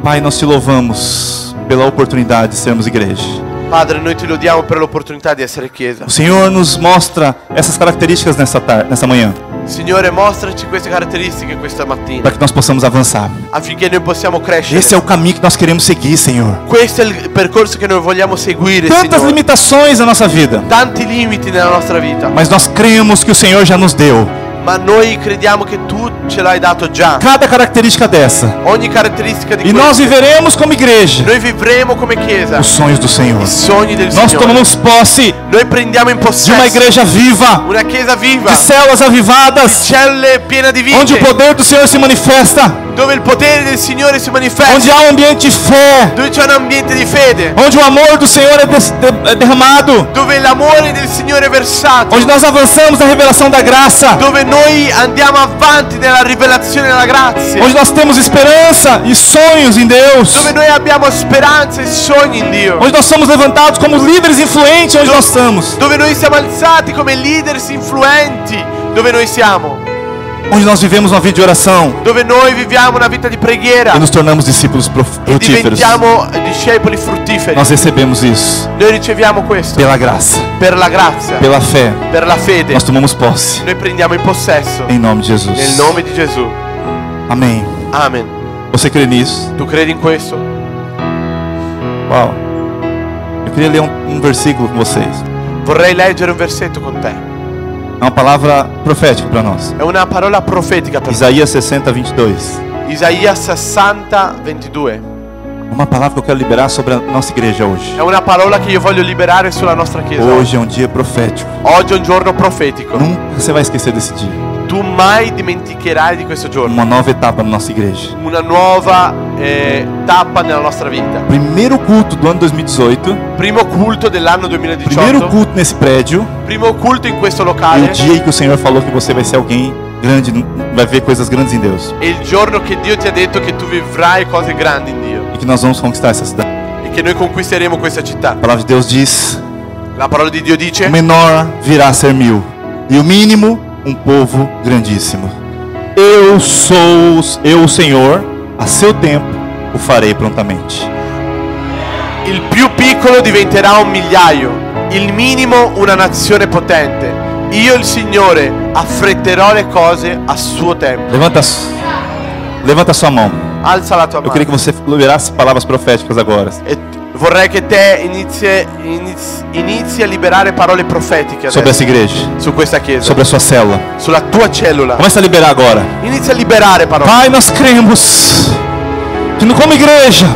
Pai, nós te louvamos pela oportunidade de sermos igreja. Padre, noi ti lodiamo per l'opportunità di essere chiesa. O Senhor nos mostra essas características nessa manhã, Signore, mostraci queste caratteristiche questa mattina para que nós possamos avançar. affinché noi possiamo crescere. Esse é o caminho que nós queremos seguir, Senhor. Questo è il percorso che noi vogliamo seguire, Tantas Signore. limitações na nossa vida, Tanti limiti nella nostra vita, mas nós cremos que o Senhor já nos deu. ma noi crediamo che tu ce l'hai dato già. Cada característica dessa. Ogni caratteristica di E nós queste. viveremos como igreja Noi vivremo come chiesa os sonhos do Senhor. i sogni del Nós Signore. tomamos posse Noi prendiamo in de uma possesso igreja viva, una chiesa viva, de células avivadas, cellule piena di onde o vita, poder do Senhor se manifesta, dove il potere del Signore si onde manifesta, há um ambiente de fé, dove c'è un ambiente di fede, onde o amor do Senhor é derramado, dove l'amore del Signore è versato, onde nós avançamos na revelação da graça, dove noi andiamo avanti nella rivelazione della grazia, onde nós temos esperança e sonhos em Deus, dove noi abbiamo speranza e sogni in Dio, onde nós somos levantados como líderes influentes, onde nós estamos, dove noi siamo alzati come leaders influenti, dove noi siamo, onde nós vivemos uma vida de oração dove noi viviamo una vita di preghiera e nos tornamos discípulos e frutíferos. diventiamo discepoli fruttiferi. Nós recebemos isso Noi riceviamo questo pela graça, per la grazia, pela fé. per la fede. Nós tomamos posse Noi prendiamo in possesso em nome de Jesus. nel nome di Gesù. Amém. Amen. Você crê nisso? Tu credi in questo? Uau. Eu queria ler um versículo com vocês. Vorrei leggere un versetto con te. É uma palavra profética para nós. È una parola profetica per Isaías 60, 22. Isaia 60, 22. Uma palavra que eu quero liberar sobre a nossa igreja hoje. È una parola che io voglio liberare sulla nostra chiesa. Hoje é um dia profético. Oggi è un giorno profetico. Nunca você vai esquecer desse dia. tu mai dimenticherai di questo giorno. uma nova etapa na nossa igreja. Una nuova tappa nella nostra vita. Primeiro culto do ano 2018, Primo culto dell'anno primeiro 2018. culto nesse prédio, Primo culto in questo e o locale. dia em que o Senhor falou que você vai ser alguém grande, vai ver coisas grandes em Deus. È il giorno che Dio ti ha detto che tu vivrai cose grandi in Dio. E que nós vamos conquistar essa cidade. E che noi conquisteremo questa città. A palavra de Deus diz: La parola di Dio dice: o menor virá a ser 1000, e o mínimo povo grandíssimo. Eu sou o Senhor, a seu tempo o farei prontamente. il più piccolo diventerà un migliaio, il minimo una nazione potente. Io il Signore affretterò le cose a suo tempo. Levanta sua mão. Alza la tua Eu mano. queria que você liberasse palavras proféticas agora. E vorrei che te inizi a liberare parole profetiche Sobre adesso essa igreja, su questa chiesa, sobre a sua célula. sulla tua cellula. Começa a liberar agora. Inizia a liberare parole. Pai, nós cremos que como igreja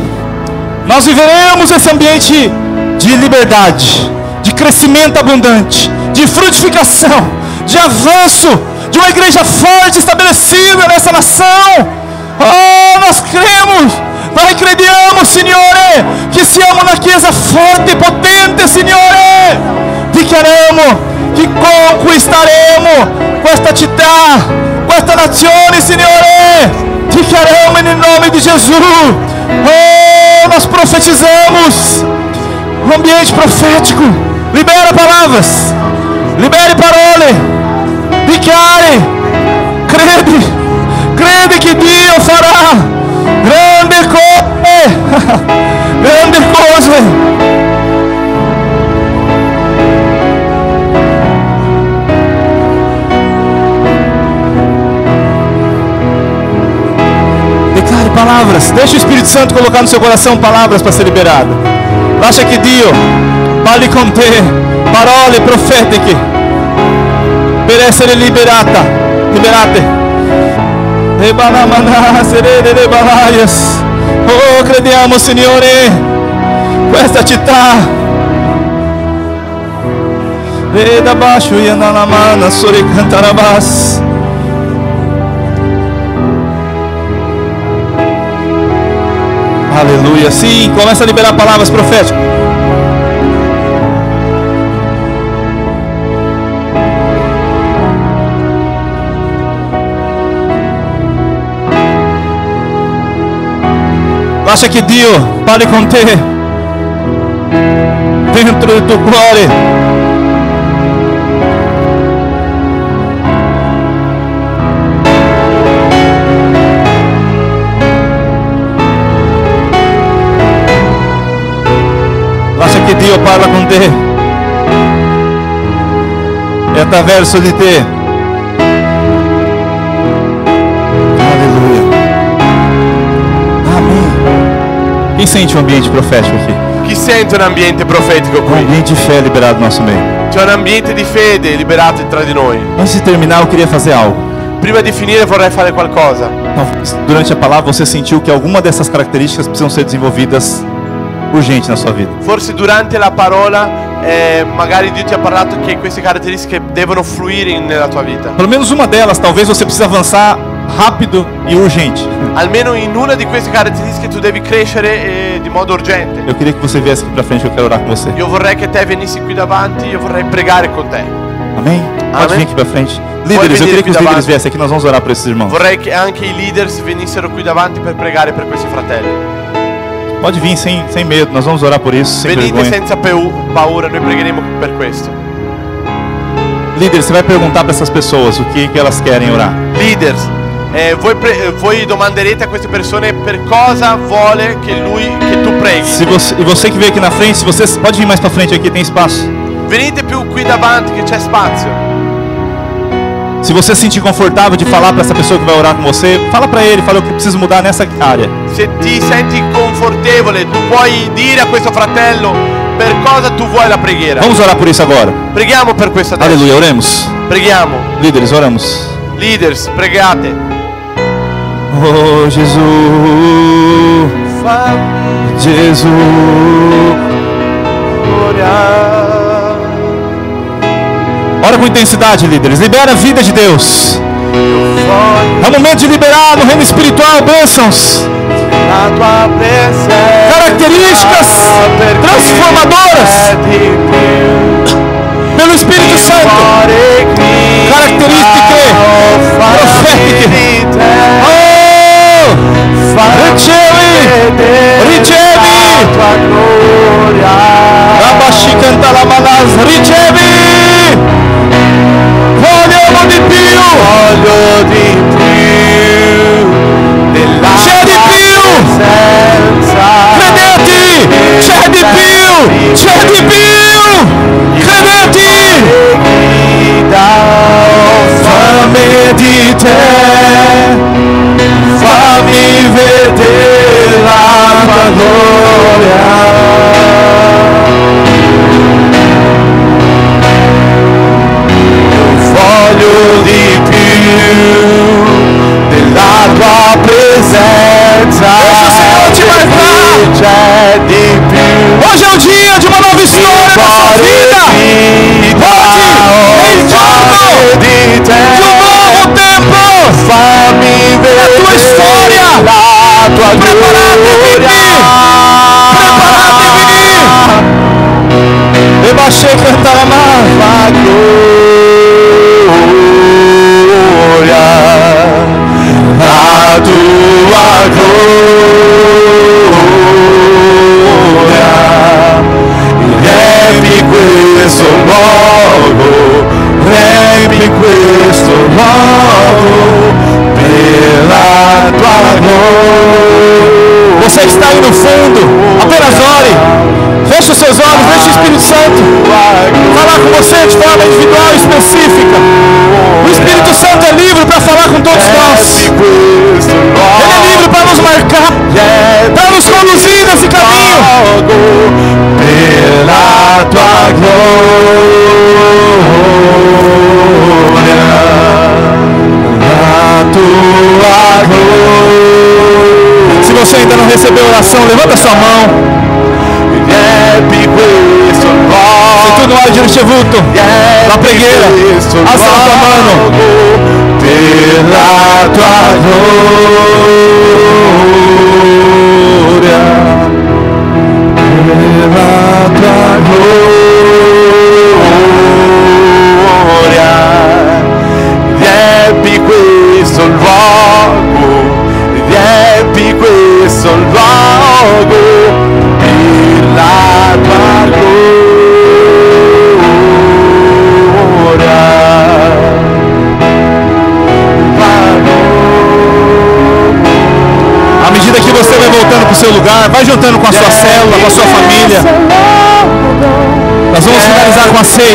nós viveremos esse ambiente de liberdade, de crescimento abundante, de frutificação, de avanço, de uma igreja forte estabelecida nessa nação. Oh, nós cremos, nós crediamo, Signore, che siamo una chiesa forte e potente, Signore. Dichiariamo che conquistaremo questa città, questa nazione, Signore. Dichiariamo nel nome di Gesù. Oh, nós profetizamos um ambiente profético. Libera palavras, libere parole, dichiare, crede che Dio farà grandi cose, grandi cose. Declare palavras, deixa o Espírito Santo colocar no seu coração palavras para ser liberado. Lascia che Dio parli con te, parole profetiche per essere liberate. Oh, crediamo, Signore, questa città. E da baixo e na mana sori cantarabas. Aleluia. Sim, começa a liberar palavras proféticas. Lascia che Dio parli con te dentro del tuo cuore. Lascia che Dio parla con te e attraverso di te. Aleluia. Amém. Quem sente um ambiente profético aqui? Chi sente un ambiente profetico Um qui? ambiente de fé liberado no nosso meio. C'è un ambiente di fede liberato tra di noi. Antes de terminar, eu queria fazer algo. Prima di finire vorrei fare qualcosa. Talvez durante a palavra você sentiu que alguma dessas características precisam ser desenvolvidas urgente na sua vida. Forse durante la parola magari Dio ti ha parlato che queste caratteristiche devono fluire nella tua vita. Pelo menos uma delas, talvez você precise avançar rápido e urgente. Almeno in una di queste caratteristiche tu devi crescere di modo urgente. Eu queria que você viesse aqui pra frente, eu quero orar com você. Io vorrei che te venissi qui davanti, io vorrei pregare con te. Amém? Pode Amém. vir aqui pra frente. Líderes, eu queria que os líderes viessem aqui, nós vamos orar por esses irmãos. Vorrei che anche i leaders venissero qui davanti per pregare per questi fratelli. Pode vir sem medo, nós vamos orar por isso, sem Venite vergonha. senza paura, noi pregheremo per questo. Líder, você vai perguntar para essas pessoas o que elas querem orar. Leaders, voi domanderete a queste persone per cosa vuole che tu preghi. E você que veio aqui na frente, se você pode vir mais para frente aqui, tem espaço. Venite più qui davanti che c'è spazio. Se você se sentir confortável de falar para essa pessoa que vai orar com você, fala para ele, fala o que preciso mudar nessa área. Se ti senti confortevole, tu puoi dire a questo fratello per cosa tu vuoi la preghiera. Vamos orar por isso agora. Preghiamo per questo adesso. Aleluia, oremos. Preghiamo. Líderes, oramos. Leaders, pregate. Oh, Jesus. Jesus. Ora com intensidade, líderes. Libera a vida de Deus. É o momento de liberar no reino espiritual bênçãos, La tua presenza características transformadoras pelo Espírito Santo, características profetiche. Oh, ricevi, tua gloria. Rabashi canta la manas, ricevi, vogliamo di più, della c'è di più, presenza. credeti, c'è di più, credeti, fammi di te, fammi vedere la tua gloria. Voglio di più della tua presenza. C'è di più. Hoje é o dia de uma nova história na sua vida. Hoje é il giorno di te. de um novo tempo. Fammi vedere la tua storia. la tua gloria. Preparatevi. E baixei cantar a La gloria, la tua gloria, riempi questo luogo per la tua gloria. Você que está aí no fundo, apenas ore. Feche os seus olhos, deixe o Espírito Santo falar com você de forma individual e específica. O Espírito Santo é livre para falar com todos nós. Ele é livre para nos marcar, para nos conduzir nesse caminho. Pela tua glória, a tua glória. Se você ainda não recebeu oração, levanta sua mão. Se tu non hai ricevuto la preghiera, alza la tua mano. Per la tua gloria, per la tua gloria, riempi questo luogo, riempi questo luogo. La tua gloria, À medida que você vai voltando para o seu lugar, vai juntando com a sua célula, com a sua família. Nós vamos finalizar com a ceia.